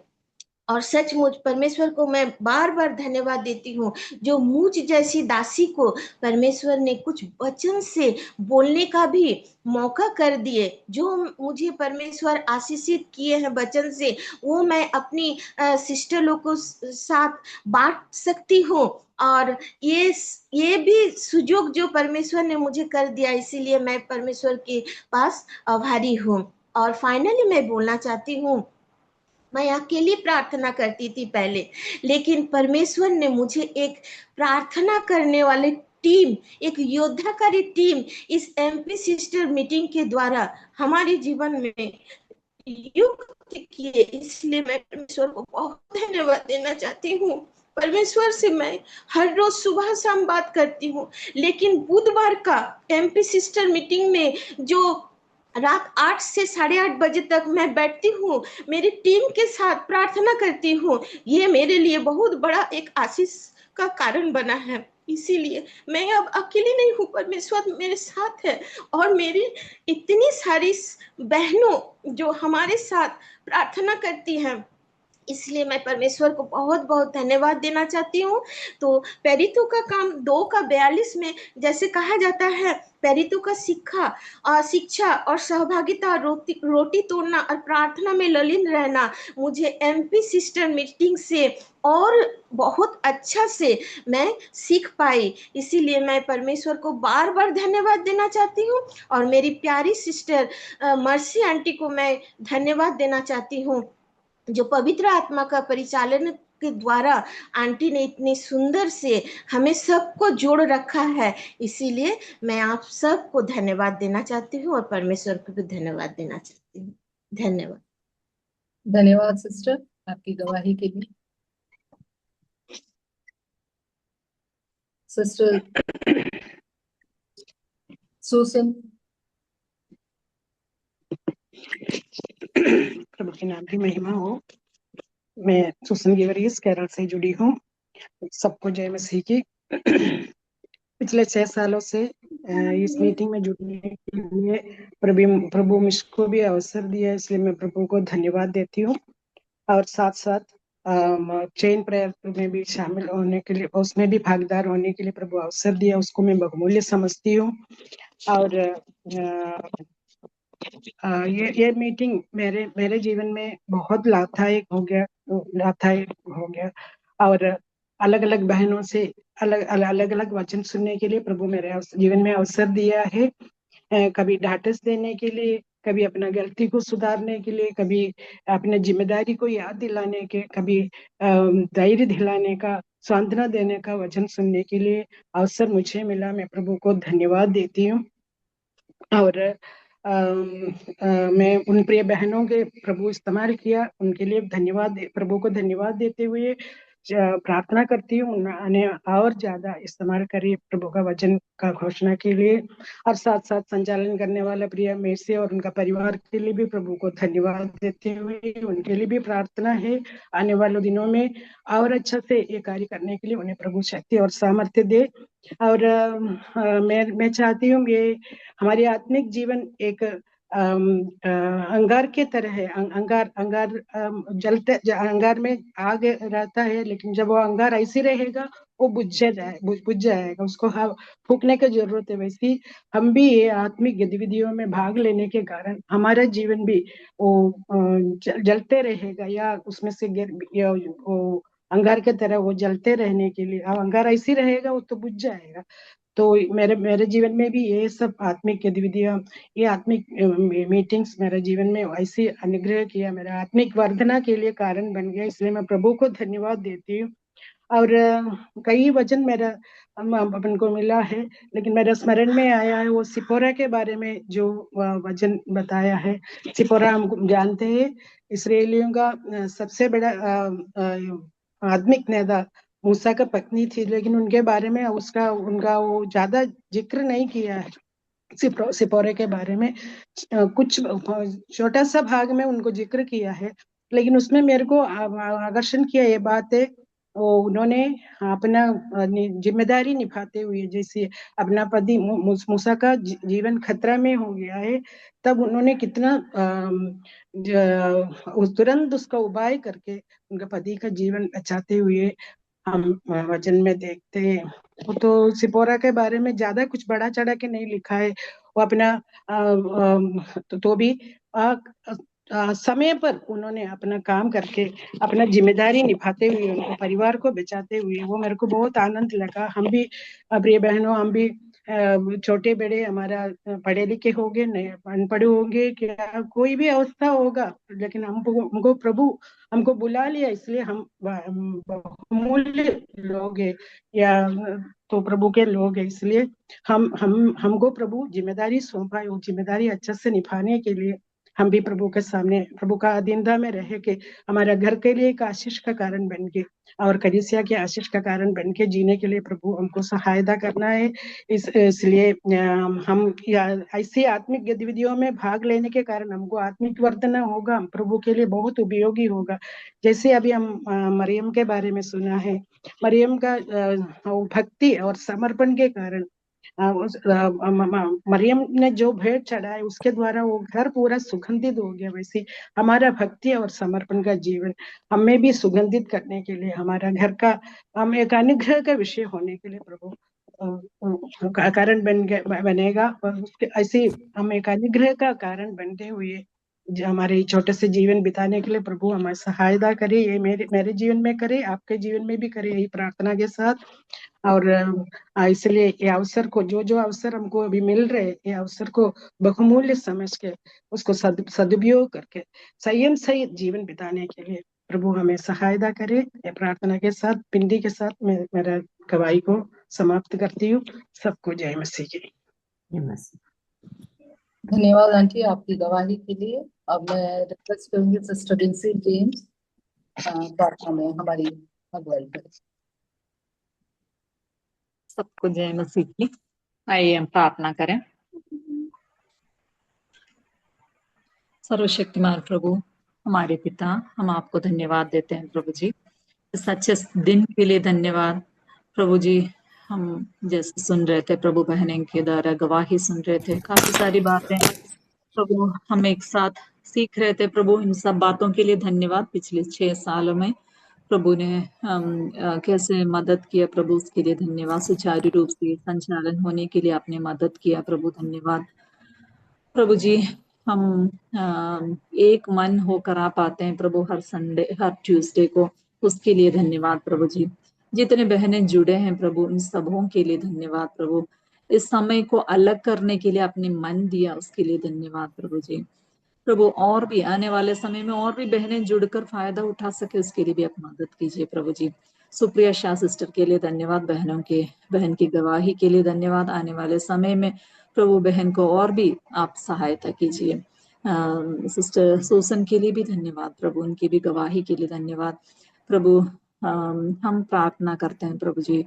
और सचमुच परमेश्वर को मैं बार बार धन्यवाद देती हूँ, जो मुझ जैसी दासी को परमेश्वर ने कुछ वचन से बोलने का भी मौका कर दिए। जो मुझे परमेश्वर आशीषित किए हैं वचन से, वो मैं अपनी सिस्टर लोग को साथ बांट सकती हूँ। और ये भी सुयोग जो परमेश्वर ने मुझे कर दिया, इसीलिए मैं परमेश्वर के पास आभारी हूँ। और फाइनली मैं बोलना चाहती हूँ, मैं अकेली प्रार्थना करती थी पहले, लेकिन परमेश्वर ने मुझे एक प्रार्थना करने वाले टीम, एक योद्धाकारी टीम इस एमपी सिस्टर मीटिंग के द्वारा हमारे जीवन में युक्त किए, इसलिए मैं परमेश्वर को बहुत धन्यवाद देना चाहती हूँ। परमेश्वर से मैं हर रोज सुबह शाम बात करती हूँ, लेकिन बुधवार का एमपी सिस्टर मीटिंग में जो रात 8 से 8:30 बजे तक मैं बैठती हूँ, मेरी टीम के साथ प्रार्थना करती हूँ, ये मेरे लिए बहुत बड़ा एक आशीष का कारण बना है। इसीलिए मैं अब अकेली नहीं हूँ, परमेश्वर मेरे साथ है, और मेरी इतनी सारी बहनों जो हमारे साथ प्रार्थना करती हैं, इसलिए मैं परमेश्वर को बहुत बहुत धन्यवाद देना चाहती हूँ। तो पेरितो का काम 2:42 में जैसे कहा जाता है, पेरितो का शिक्षा और सहभागिता, रोटी तोड़ना और प्रार्थना में ललीन रहना मुझे एमपी सिस्टर मीटिंग से और बहुत अच्छा से मैं सीख पाई। इसीलिए मैं परमेश्वर को बार बार धन्यवाद देना चाहती हूँ, और मेरी प्यारी सिस्टर मर्सी आंटी को मैं धन्यवाद देना चाहती हूँ, जो पवित्र आत्मा का परिचालन के द्वारा आंटी ने इतनी सुंदर से हमें सबको जोड़ रखा है। इसीलिए मैं आप सबको धन्यवाद देना चाहती हूँ, और परमेश्वर को भी धन्यवाद देना चाहती हूँ। धन्यवाद। धन्यवाद सिस्टर आपकी गवाही के लिए। सिस्टर सुसन। प्रभु के नाम की महिमा हो। मैं सुसन गिवरीज केरल से जुड़ी हूँ। सबको जय मसीह की। पिछले 6 सालों से इस मीटिंग में जुड़ने के लिए प्रभु मुझको भी अवसर दिया, इसलिए मैं प्रभु को धन्यवाद देती हूँ। और साथ साथ चेन प्रेयर में भी शामिल होने के लिए, उसमें भी भागीदार होने के लिए प्रभु अवसर दिया, उसको मैं बहुमूल्य समझती हूँ। और ये मीटिंग मेरे जीवन में बहुत लाभदायक हो गया। और अलग अलग बहनों से अलग वचन सुनने के लिए प्रभु मेरे जीवन में अवसर दिया है। कभी ढाढ़स देने के लिए, कभी अपना गलती को सुधारने के लिए, कभी अपने जिम्मेदारी को याद दिलाने के, कभी धैर्य दिलाने का, सांत्वना देने का वचन सुनने के लिए अवसर मुझे मिला। मैं प्रभु को धन्यवाद देती हूँ। और मैं उन प्रिय बहनों के प्रभु इस्तेमाल किया, उनके लिए प्रभु को धन्यवाद देते हुए प्रार्थना करती हूँ उन्हें और ज्यादा इस्तेमाल करिए प्रभु का वचन का घोषणा के लिए। और साथ साथ संचालन करने वाला प्रिय मेसे और उनका परिवार के लिए भी प्रभु को धन्यवाद देते हुए उनके लिए भी प्रार्थना है, आने वाले दिनों में और अच्छा से ये कार्य करने के लिए उन्हें प्रभु शक्ति और सामर्थ्य दे। और मैं चाहती हूँ ये हमारी आत्मिक जीवन एक अंगार के तरह है। अंगार अंगार जलते अंगार में आग रहता है, लेकिन जब वो अंगार ऐसे रहेगा वो बुझ जाएगा, उसको फूकने की जरूरत है। वैसे हम भी ये आत्मिक गतिविधियों में भाग लेने के कारण हमारा जीवन भी वो जलते रहेगा, या उसमें से वो अंगार के तरह वो जलते रहने के लिए, अब अंगार ऐसे रहेगा वो तो बुझ जाएगा। तो मेरे जीवन में भी ये सब आत्मिक गतिविधियां, ये आत्मिक मीटिंग्स मेरे जीवन में ऐसे अनुग्रह किया, मेरा आत्मिक वर्धना के लिए कारण बन गया। इसलिए मैं प्रभु को धन्यवाद देती हूँ। और कई वचन मेरा अपन को मिला है, लेकिन मेरे स्मरण में आया है वो सिपोरा के बारे में जो वचन बताया है। सिपोरा हम जानते हैं इसराइलियों का सबसे बड़ा आत्मिक नेता मूसा का पत्नी थी, लेकिन उनके बारे में उनका वो ज्यादा जिक्र नहीं किया है। सिपोरे के बारे में कुछ छोटा सा भाग में उनको जिक्र किया है, लेकिन उसमें मेरे को आकर्षण किया ये बात है, वो उन्होंने अपना जिम्मेदारी निभाते हुए, जैसे अपना पति मूसा का जीवन खतरा में हो गया है, तब उन्होंने कितना तुरंत उसका उपाय करके उनका पति का जीवन बचाते हुए हम वचन में देखते हैं। तो सिपोरा के बारे में ज्यादा कुछ बढ़ा चढ़ा के नहीं लिखा है, वो अपना तो भी समय पर उन्होंने अपना काम करके अपना जिम्मेदारी निभाते हुए उनको परिवार को बचाते हुए, वो मेरे को बहुत आनंद लगा। हम भी प्रिय बहनों, हम भी छोटे बड़े हमारा पढ़े लिखे होंगे, नहीं अनपढ़े होंगे, क्या कोई भी अवस्था होगा, लेकिन हमको प्रभु हमको बुला लिया, इसलिए हम बहुमूल्य लोग हैं, या तो प्रभु के लोग हैं। इसलिए हमको प्रभु जिम्मेदारी सौंपा है, वो जिम्मेदारी अच्छे से निभाने के लिए हम भी प्रभु के सामने प्रभु का अधीनता में रह के हमारा घर के लिए एक आशीष का कारण बन के और कलीसिया के आशीष का कारण बन के जीने के लिए प्रभु हमको सहायता करना है। इसलिए हम ऐसी आत्मिक गतिविधियों में भाग लेने के कारण हमको आत्मिक वर्धना होगा, प्रभु के लिए बहुत उपयोगी होगा। जैसे अभी हम मरियम के बारे में सुना है, मरियम का भक्ति और समर्पण के कारण मरियम ने जो भेंट चढ़ाए उसके द्वारा वो घर पूरा सुगंधित हो गया। वैसे हमारा भक्ति और समर्पण का जीवन हमें भी सुगंधित करने के लिए, हमारा घर का हम एक अनुग्रह का विषय होने के लिए प्रभु कारण बनेगा। ऐसे हम एक अनुग्रह का कारण बनते हुए जो हमारे छोटे से जीवन बिताने के लिए प्रभु हमें सहायता करे। ये मेरे जीवन में करे, आपके जीवन में भी करे, यही प्रार्थना के साथ। और इसलिए ये अवसर को, जो अवसर हमको अभी मिल रहे, ये अवसर को बहुमूल्य समझ के उसको सदुपयोग करके संयम सहित जीवन बिताने के लिए प्रभु हमें सहायता करे। ये प्रार्थना के साथ, पिंडी के साथ मैं मेरा गवाही को समाप्त करती हूँ। सबको जय मसीह की। धन्यवाद आंटी आपकी गवाही के लिए। अब मैं रिक्वेस्ट करूंगी सिस्टर डिंसी जेम्स प्रार्थना में हमारी अगुवाई करें। सबको जय मसीह की। आइए हम प्रार्थना करें। सर्वशक्तिमान प्रभु हमारे पिता, हम आपको धन्यवाद देते हैं प्रभु जी, इस अच्छे दिन के लिए धन्यवाद प्रभु जी। हम जैसे सुन रहे थे प्रभु, बहन के द्वारा गवाही सुन रहे थे, काफी सारी बातें प्रभु हम एक साथ सीख रहे थे प्रभु। इन सब बातों के लिए धन्यवाद। पिछले 6 सालों में प्रभु ने कैसे मदद किया प्रभु, उसके लिए धन्यवाद। सुचारू रूप से संचालन होने के लिए आपने मदद किया प्रभु, धन्यवाद प्रभु जी। हम एक मन होकर आ पाते हैं प्रभु हर संडे, हर ट्यूसडे को, उसके लिए धन्यवाद प्रभु जी। जितने बहनें जुड़े हैं प्रभु, उन सबों के लिए धन्यवाद प्रभु। इस समय को अलग करने के लिए आपने मन दिया, उसके लिए धन्यवाद प्रभु जी। प्रभु और भी आने वाले समय में और भी बहनें जुड़कर फायदा उठा सके, उसके लिए भी आप मदद कीजिए प्रभु जी। सुप्रिया शाह सिस्टर के लिए धन्यवाद, बहन की गवाही के लिए धन्यवाद। आने वाले समय में प्रभु बहन को और भी आप सहायता कीजिए। सिस्टर सूसन के लिए भी धन्यवाद प्रभु, उनकी भी गवाही के लिए धन्यवाद प्रभु। हम प्रार्थना करते हैं प्रभु जी,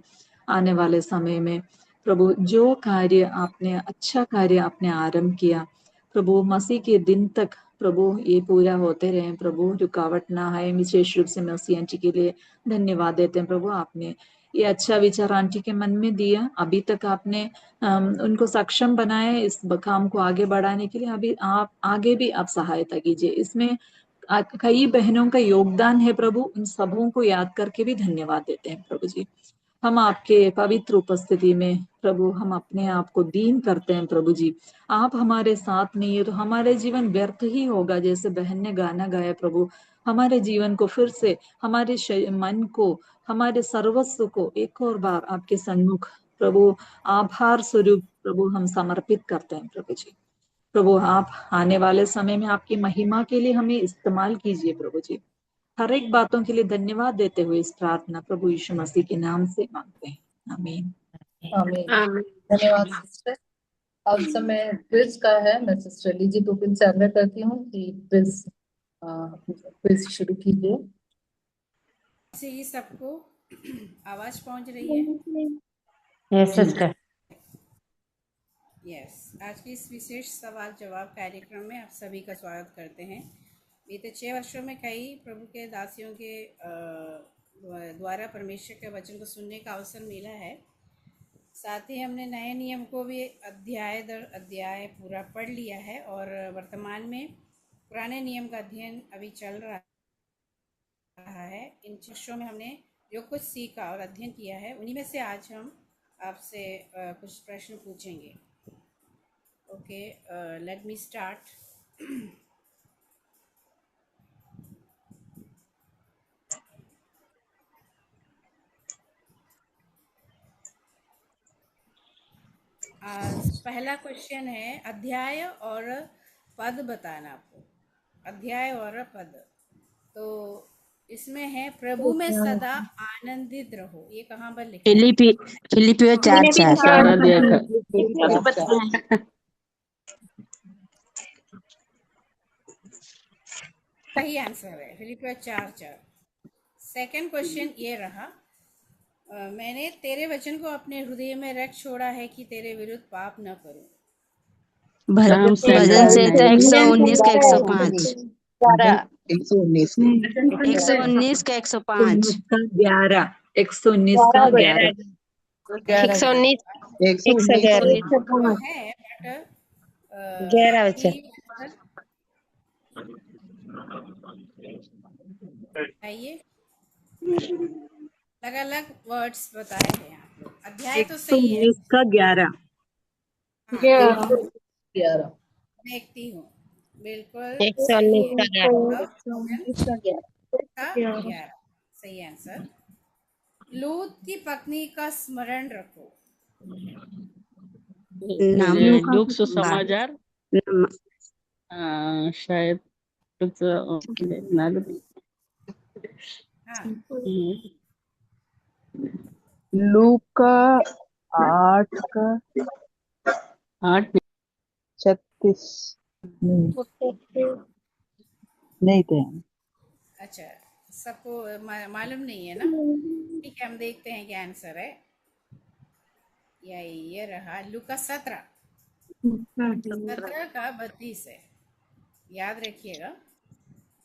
आने वाले समय में प्रभु जो कार्य आपने, अच्छा कार्य आपने आरंभ किया प्रभु, मसीह के दिन तक प्रभु ये पूरा होते रहे प्रभु, रुकावट ना आए। विशेष रूप से मर्सी आंटी के लिए धन्यवाद देते हैं प्रभु, आपने ये अच्छा विचार आंटी के मन में दिया, अभी तक आपने उनको सक्षम बनाया इस काम को आगे बढ़ाने के लिए। अभी आप आगे भी आप सहायता कीजिए, इसमें कई बहनों का योगदान है प्रभु, उन सबों को याद करके भी धन्यवाद देते हैं प्रभु जी। हम आपके पवित्र उपस्थिति में प्रभु हम अपने आप को दीन करते हैं प्रभु जी। आप हमारे साथ नहीं है तो हमारे जीवन व्यर्थ ही होगा, जैसे बहन ने गाना गाया प्रभु। हमारे जीवन को फिर से, हमारे मन को, हमारे सर्वस्व को एक और बार आपके सन्मुख प्रभु आभार स्वरूप प्रभु हम समर्पित करते हैं प्रभु जी। प्रभु आप आने वाले समय में आपकी महिमा के लिए हमें इस्तेमाल कीजिए प्रभु जी। हर एक बातों के लिए धन्यवाद देते हुए इस प्रार्थना प्रभु यीशु मसीह के नाम से मांगते हैं, आमीन। आमीन। धन्यवाद सिस्टर। अब समय क्विज का है। मैं सिस्टर लीजी टोपिन से आग्रह करती हूँ कि क्विज शुरू कीजिए। से ही सबको आवाज पहुंच रही है? Yes sister. यस, आज के इस विशेष सवाल जवाब कार्यक्रम में आप सभी का स्वागत करते हैं। बीते 6 वर्षों में कई प्रभु के दासियों के द्वारा परमेश्वर के वचन को सुनने का अवसर मिला है। साथ ही हमने नए नियम को भी अध्याय दर अध्याय पूरा पढ़ लिया है और वर्तमान में पुराने नियम का अध्ययन अभी चल रहा है। इन वर्षों में हमने जो कुछ सीखा और अध्ययन किया है उन्हीं में से आज हम आपसे कुछ प्रश्न पूछेंगे। Okay, let me start. पहला क्वेश्चन है अध्याय और पद बताना आपको। अध्याय और पद, तो इसमें है प्रभु में सदा आनंदित रहो, ये कहाँ पर लिखा है? फिलिपियो 4:4। सही आंसर है, फिलिपियो 4:4। सेकंड क्वेश्चन ये रहा, मैंने तेरे वचन को अपने हृदय में रख छोड़ा है कि तेरे विरुद्ध पाप न करूं। भजन संहिता 119 का 105। 119 का 105। 11 119 का 11 119 है बट 11 बच्चा आइए अलग अलग वर्ड्स बताए हैं आप लोग। अध्याय तो सही है, 119 का 11 देखती हूँ, बिल्कुल 119 का 11 सही आंसर। लूत की पत्नी का स्मरण रखो। लूक सुसमाचार शायद कुछ लूका 8:36 नहीं थे। अच्छा, सबको मालूम नहीं है ना? ठीक है, हम देखते हैं क्या आंसर है। ये रहा लूका 17 का 32 है, याद रखिएगा।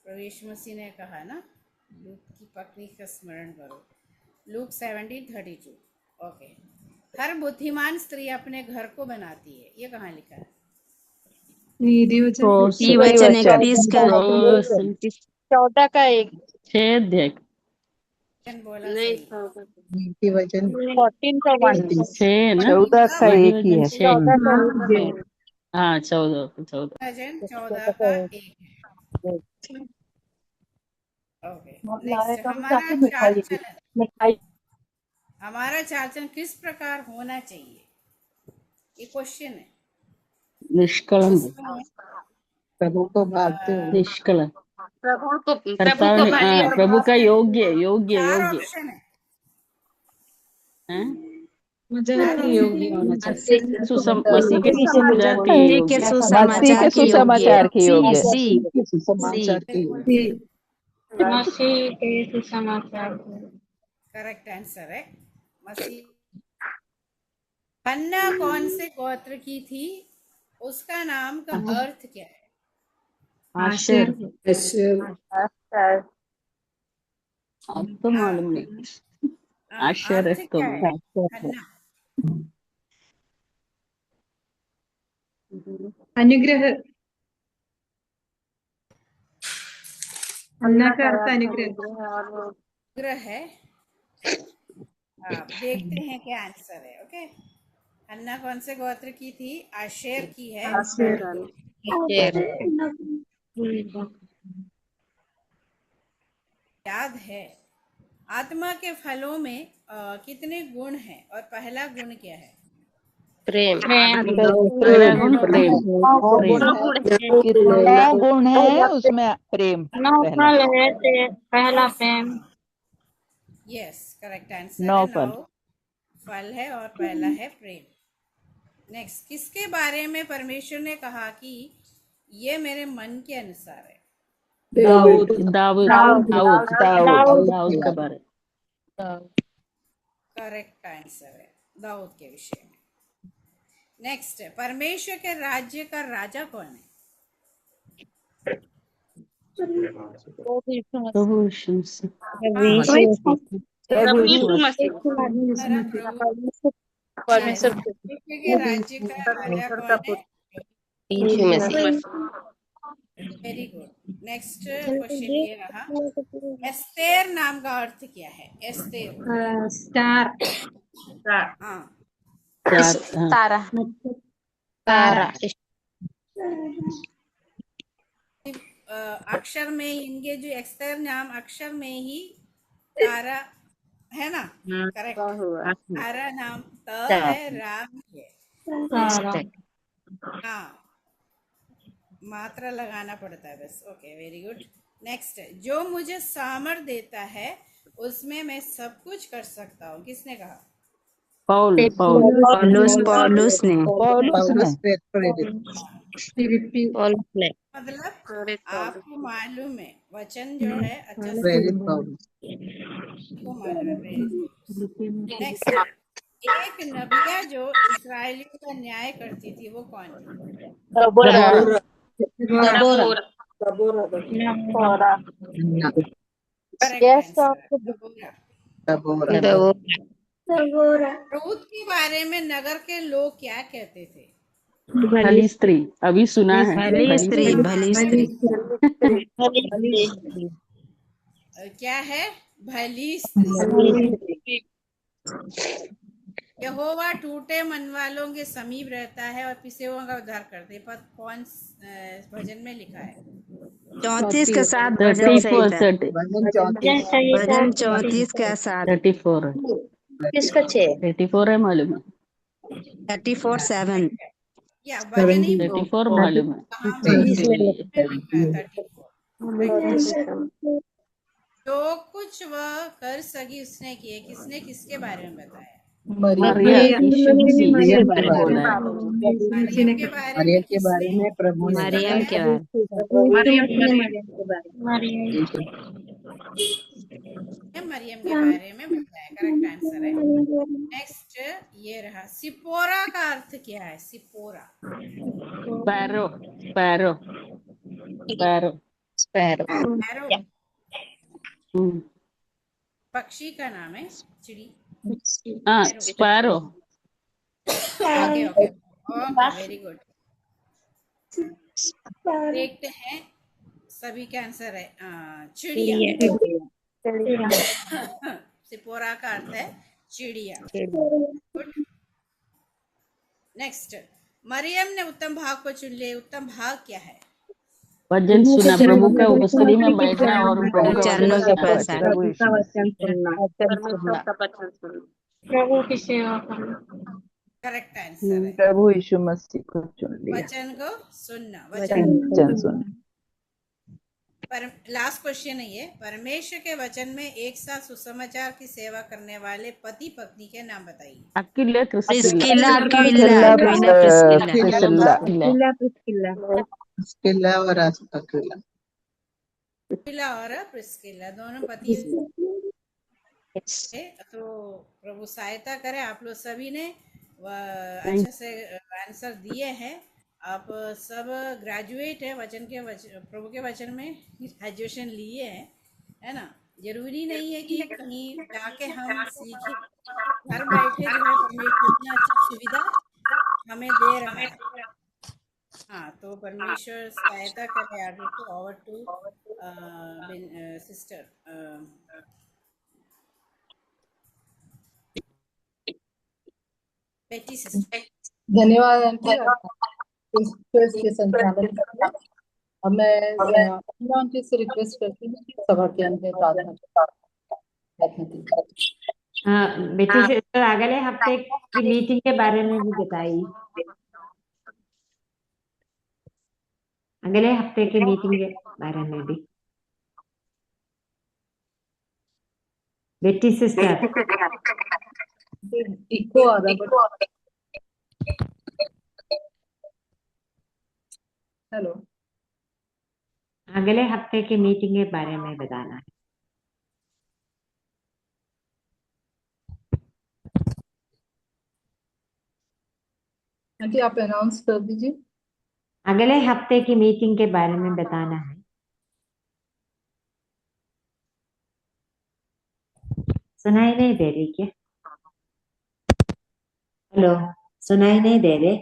प्रभु यीशु मसीह ने कहा ना, लूत की पत्नी का स्मरण करो। लूक 17:32। ओके, हर बुद्धिमान स्त्री अपने घर को बनाती है, ये कहाँ लिखा है? नीति वचन 31 का 14 का 1 देख बोला नहीं, नीति वचन 14 का 1 6 ना, 14 का 1 ही है। 14 का 1 हाँ 14 वचन 14 का 1 है। ओके, नेक्स्ट हमारा चाल चलन किस प्रकार होना चाहिए, ये क्वेश्चन है। निष्कलंक, प्रभु को भागते हुए, निष्कलंक, प्रभु का योग्य ऑप्शन है। मसीह के सुसमाचार के योग्य। करेक्ट आंसर है मसीह। हन्ना कौन से गोत्र की थी, उसका नाम का अर्थ क्या है? आशर अब तो मालूम नहीं। आशर अर्थ है क्या है? तो अन्ना अनुग्रह। अन्ना का अर्थ अनुग्रह। ग्रह है। देखते हैं क्या आंसर है। ओके, अन्ना कौन से गोत्र की थी? आशेर की है। याद है, आत्मा के फलों में कितने गुण हैं और पहला गुण क्या है? प्रेम। पहला गुण प्रेम। कितने 9 गुण है उसमें प्रेम पहला। पहला प्रेम। यस, करेक्ट आंसर 9 है। 9 फल। फल है और पहला है प्रेम। नेक्स्ट, किसके बारे में परमेश्वर ने कहा कि ये मेरे मन के अनुसार है? दाऊद दाऊद दाऊद दाऊद के बारे। करेक्ट आंसर है, दाऊद के विषय में। नेक्स्ट, परमेश्वर के राज्य का राजा कौन है? प्रभु यीशु मसीह। प्रभु यीशु मसीह। परमेश्वर के राज्य का राजा कौन है? यीशु मसीह। Very good. नेक्स्ट क्वेश्चन ये रहा, एस्तेर नाम का अर्थ क्या है? एस्तेर स्टार। हाँ, तारा। तारा। अक्षर में इनके जो एस्तेर नाम अक्षर में ही तारा है ना? करेक्ट। तारा नाम त है, राम है। हाँ, मात्रा लगाना पड़ता है बस। Okay, very good. नेक्स्ट, जो मुझे सामर्थ देता है उसमें मैं सब कुछ कर सकता हूँ, किसने कहा? पौलुस ने। मतलब आपको मालूम है वचन जो है अच्छा से को मालूम है। नेक्स्ट, एक नबिया जो इस्राएलियों का न्याय करती थी वो कौन थी? रूत के बारे में नगर के लोग क्या कहते थे? भली स्त्री। अभी सुना है भली स्त्री। क्या है? भली स्त्री। यहोवा टूटे मन वालों के समीप रहता है और पिसे हुओं का उद्धार करते। पर कौन भजन में लिखा है? 34 के साथ भजन सहित है। भजन 34 के साथ। 34 किसका 34 है मालूम है। 34:7। या भजन ही 34 मालूम है। जो कुछ वह कर सकी उसने किए। किसने किसके बारे में बताया? मरिया यीशु मसीह ने बोला है। मरियम के बारे में किसने? प्रभु ने मरियम के बारे मरियम के बारे में बताया। करेक्ट आंसर है। नेक्स्ट ये रहा, सिपोरा का अर्थ क्या है? सिपोरा पैरो पैरो पैरो पैरो पक्षी का नाम है, चिड़ी। Sparrow. Okay okay, very good. देखते हैं सभी का आंसर है चिड़िया। सिपोरा का अर्थ है चिड़िया। गुड। नेक्स्ट, मरियम ने उत्तम भाग को चुन लिया। उत्तम भाग क्या है? भजन सुना, प्रभु का उपस्थिति में बैठना और प्रभु के चरणों के पास प्रभु की सेवा करना। करेक्ट आंसर है, प्रभु यीशु मसीह को चुन लिया। वचन को सुनना। वचन सुनना। पर लास्ट क्वेश्चन है ये, परमेश्वर के वचन में एक साथ सुसमाचार की सेवा करने वाले पति पत्नी के नाम बताइए। अकेले प्रिस्किला और प्रिस्किला दोनों पति है। तो प्रभु सहायता करे, आप लोग सभी ने अच्छा से आंसर दिए हैं। आप सब ग्रेजुएट है वचन के प्रभु के वचन में ग्रेजुएशन लिए हैं, है ना। जरूरी नहीं है कि कहीं जाके हम सीखे, घर बैठे जो है परमेश्वर इतना अच्छा सुविधा हमें दे रहा है। हाँ, तो परमेश्वर सहायता करे आगे को। ओवर टू सिस्टर बेटी सिस्टर। धन्यवाद आंटी, के संचालन के लिए। अब मैं आंटी से रिक्वेस्ट करती हूँ कि सभा के अंत में प्रार्थना बेटी सिस्टर अगले हफ्ते की मीटिंग के बारे में भी बताइए। अगले हफ्ते की मीटिंग के बारे में भी बेटी सिस्टर। इको आ रहा है। हेलो, अगले हफ्ते की मीटिंग के बारे में बताना है। आंटी आप अनाउंस कर दीजिए। अगले हफ्ते की मीटिंग के बारे में बताना है। सुनाई नहीं दे रही क्या? हेलो, सुनाई नहीं दे रहे?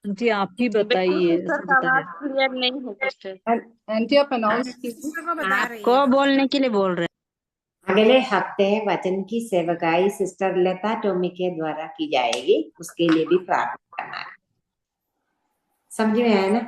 जी आप ही बताइए। क्लियर नहीं हो सिस्टर। आंटी आप अनाउंस कीजिए। आपको बोलने के लिए बोल रहे। अगले हफ्ते वचन की सेवकाई सिस्टर लता टोमी के द्वारा की जाएगी, उसके लिए भी प्रार्थना करना है। समझ में आया ना?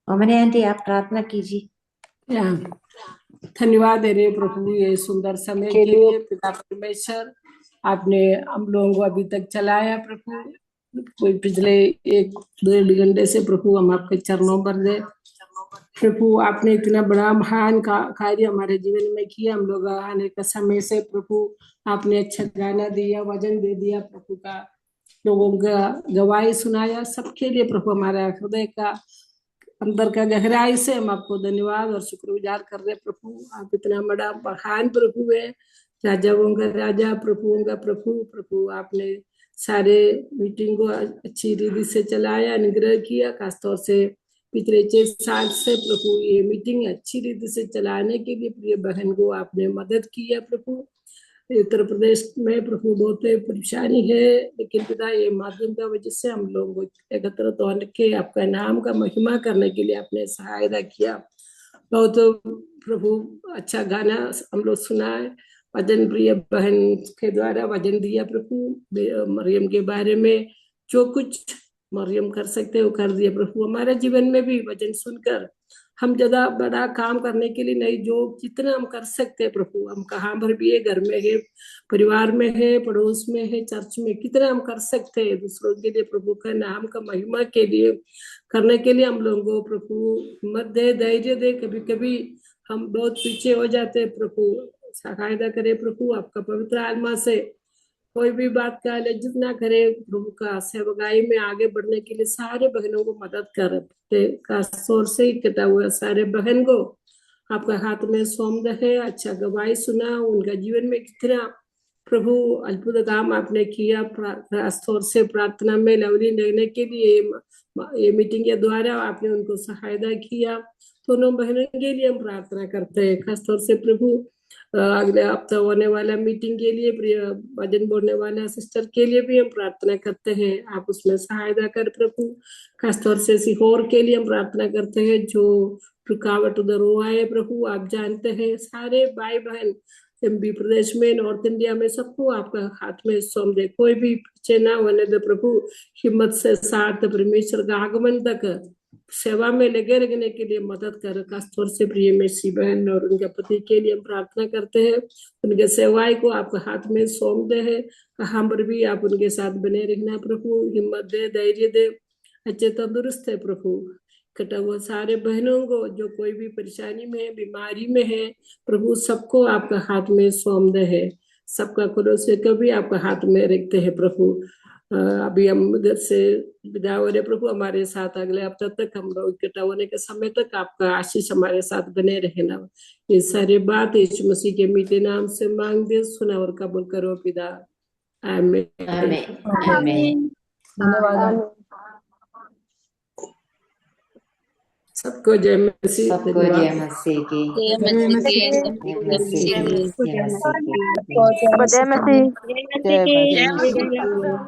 ओमनी आंटी आप प्रार्थना कीजिए। धन्यवाद दे रहे प्रभु ये सुंदर समय के लिए। पिता परमेश्वर आपने हम लोगों को अभी तक चलाया प्रभु, कोई पिछले 1-1.5 घंटे से प्रभु हम आपके चरणों पर दे प्रभु। आपने इतना बड़ा महान कार्य हमारे जीवन में किया। हम लोग आने का समय से प्रभु आपने अच्छा गाना दिया, वचन दे दिया प्रभु का, लोगों का गवाही सुनाया सबके लिए प्रभु। हमारा हृदय का अंदर का गहराई से हम आपको धन्यवाद और शुक्रगुजार कर रहे प्रभु। आप इतना बड़ा महान प्रभु है, राजाओं का राजा, प्रभुओं का प्रभु। प्रभु आपने सारे मीटिंग को अच्छी रीति से चलाया, अनुग्रह किया। खासतौर से पिछले 6 साल से प्रभु ये मीटिंग अच्छी रीति से चलाने के लिए प्रिय बहन को आपने मदद किया प्रभु। उत्तर प्रदेश में प्रभु बहुत परेशानी है, लेकिन पिता ये माध्यम का वजह से हम लोगों को एकत्रित होने के आपका नाम का महिमा करने के लिए आपने सहायता किया। बहुत प्रभु अच्छा गाना हम लोग सुना है, वचन प्रिय बहन के द्वारा वचन दिया प्रभु। मरियम के बारे में जो कुछ मरियम कर सकते वो कर दिया प्रभु। हमारे जीवन में भी वचन सुनकर हम ज्यादा बड़ा काम करने के लिए नहीं, जो जितना हम कर सकते हैं प्रभु, हम कहाँ पर भी है, घर में है, परिवार में है, पड़ोस में है, चर्च में, कितना हम कर सकते हैं दूसरों के लिए प्रभु का नाम का महिमा के लिए करने के लिए हम लोगों को प्रभु हिम्मत दे, धैर्य दे। कभी कभी हम बहुत पीछे हो जाते हैं प्रभु, सहायता करे प्रभु। आपका पवित्र आत्मा से कोई भी बात का लज्जित ना करे प्रभु का सेवकाई में आगे बढ़ने के लिए सारे बहनों को मदद करते का सोर से इकट्ठा हुआ सारे बहन को आपका हाथ में सौंप है। अच्छा गवाही सुना, उनका जीवन में कितना प्रभु अद्भुत काम आपने किया। खासतौर से प्रार्थना में लवली लेने के लिए ये मीटिंग के द्वारा आपने उनको सहायता किया। दोनों बहनों के लिए हम प्रार्थना करते हैं। खासतौर से प्रभु अगले हफ्ते होने वाला मीटिंग के लिए प्रिय वचन बोलने वाला सिस्टर के लिए भी हम प्रार्थना करते हैं, आप उसमें सहायता कर प्रभु। खासतौर से सीहोर के लिए हम प्रार्थना करते हैं, जो रुकावट उधर हुआ है प्रभु आप जानते हैं। सारे भाई बहन एमपी प्रदेश में, नॉर्थ इंडिया में, सबको आपका हाथ में सौंप दे, कोई भी पीछे ना होने दे प्रभु। हिम्मत से साथ परमेश्वर का आगमन तक सेवा में लगे रहने के लिए मदद कर। खासतौर से प्रिय मेसी बहन और उनके पति के लिए हम प्रार्थना करते हैं, उनके सेवाएं को आपके हाथ में सौंप दे है। कहाँ पर भी आप उनके साथ बने रहना प्रभु, हिम्मत दे, धैर्य दे, अच्छे तंदुरुस्त है प्रभु। कटा हुआ सारे बहनों को जो कोई भी परेशानी में है, बीमारी में है प्रभु, सबको आपका हाथ में सौंप दे है। सबका क्रोसे कभी आपका हाथ में रखते हैं प्रभु। अभी हम उधर से विदा हो रहे प्रभु, हमारे साथ अगले हफ्ते तक हम लोग इकट्ठा होने के समय तक आपका आशीष हमारे साथ बने रहना। ये सारी बात यीशु मसीह के मीठे नाम से मांग दे, सुना और कबूल करो पिता। आमीन। आमीन। धन्यवाद। सबको जय मसीह। सबको जय मसीह की। जय मसीह की। जय मसीह की। जय मसीह की। जय मसीह। जय मसीह।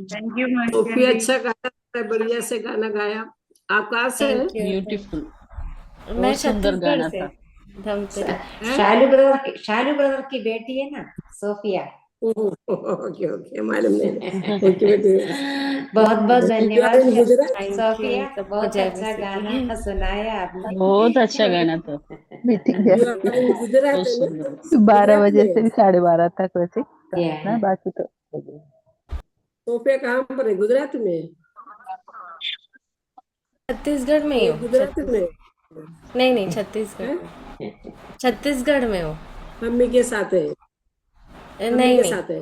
थैंक यू सोफी अच्छा गाना, बढ़िया से गाना गाया। आप कहाँ से हैं? ब्यूटीफुल, मैं बहुत सुंदर छत्तीसगढ़ गाना से था। धमतरी। शालू ब्रदर की बेटी है ना सोफिया। ओके ओके, मालूम नहीं। ओके बेटे, बहुत बहुत धन्यवाद गुजरात। सोफिया, सबको बहुत जय अच्छा मसीह की। गाना सुनाया आपने। बहुत अच्छा गाना था, मीटिंग है गुजरात बहुत है ना? सुंदर। 12 गुजरात बजे में से 12:30 तक वैसे Yeah. ना, बाकी तो सोफिया कहाँ पर है? गुजरात में? छत्तीसगढ़ में ही हो। गुजरात में नहीं छत्तीसगढ़ में। छत्तीसगढ़ में हो। मम्मी के साथ है? मम्मी नहीं के साथ है?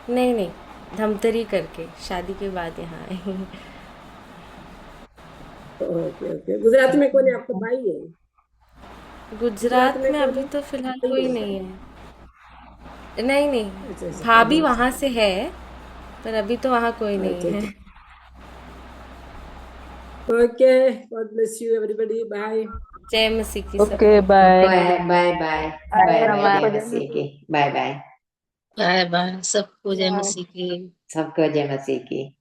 नहीं धमतरी करके शादी के बाद यहाँ आई। Okay okay. गुजरात में कौन है? आपका भाई है? गुजरात में कौन अभी है? तो फिलहाल भाई कोई है? नहीं है। नहीं अच्छा, भाभी वहां से है, पर अभी तो वहां कोई नहीं अच्छा, है। Okay, God bless you everybody, bye. जय मसीह की। Okay bye bye bye bye bye जय मसीह की। Bye bye. Bye bye. सबको जय मसीह की। सबको जय मसीह की।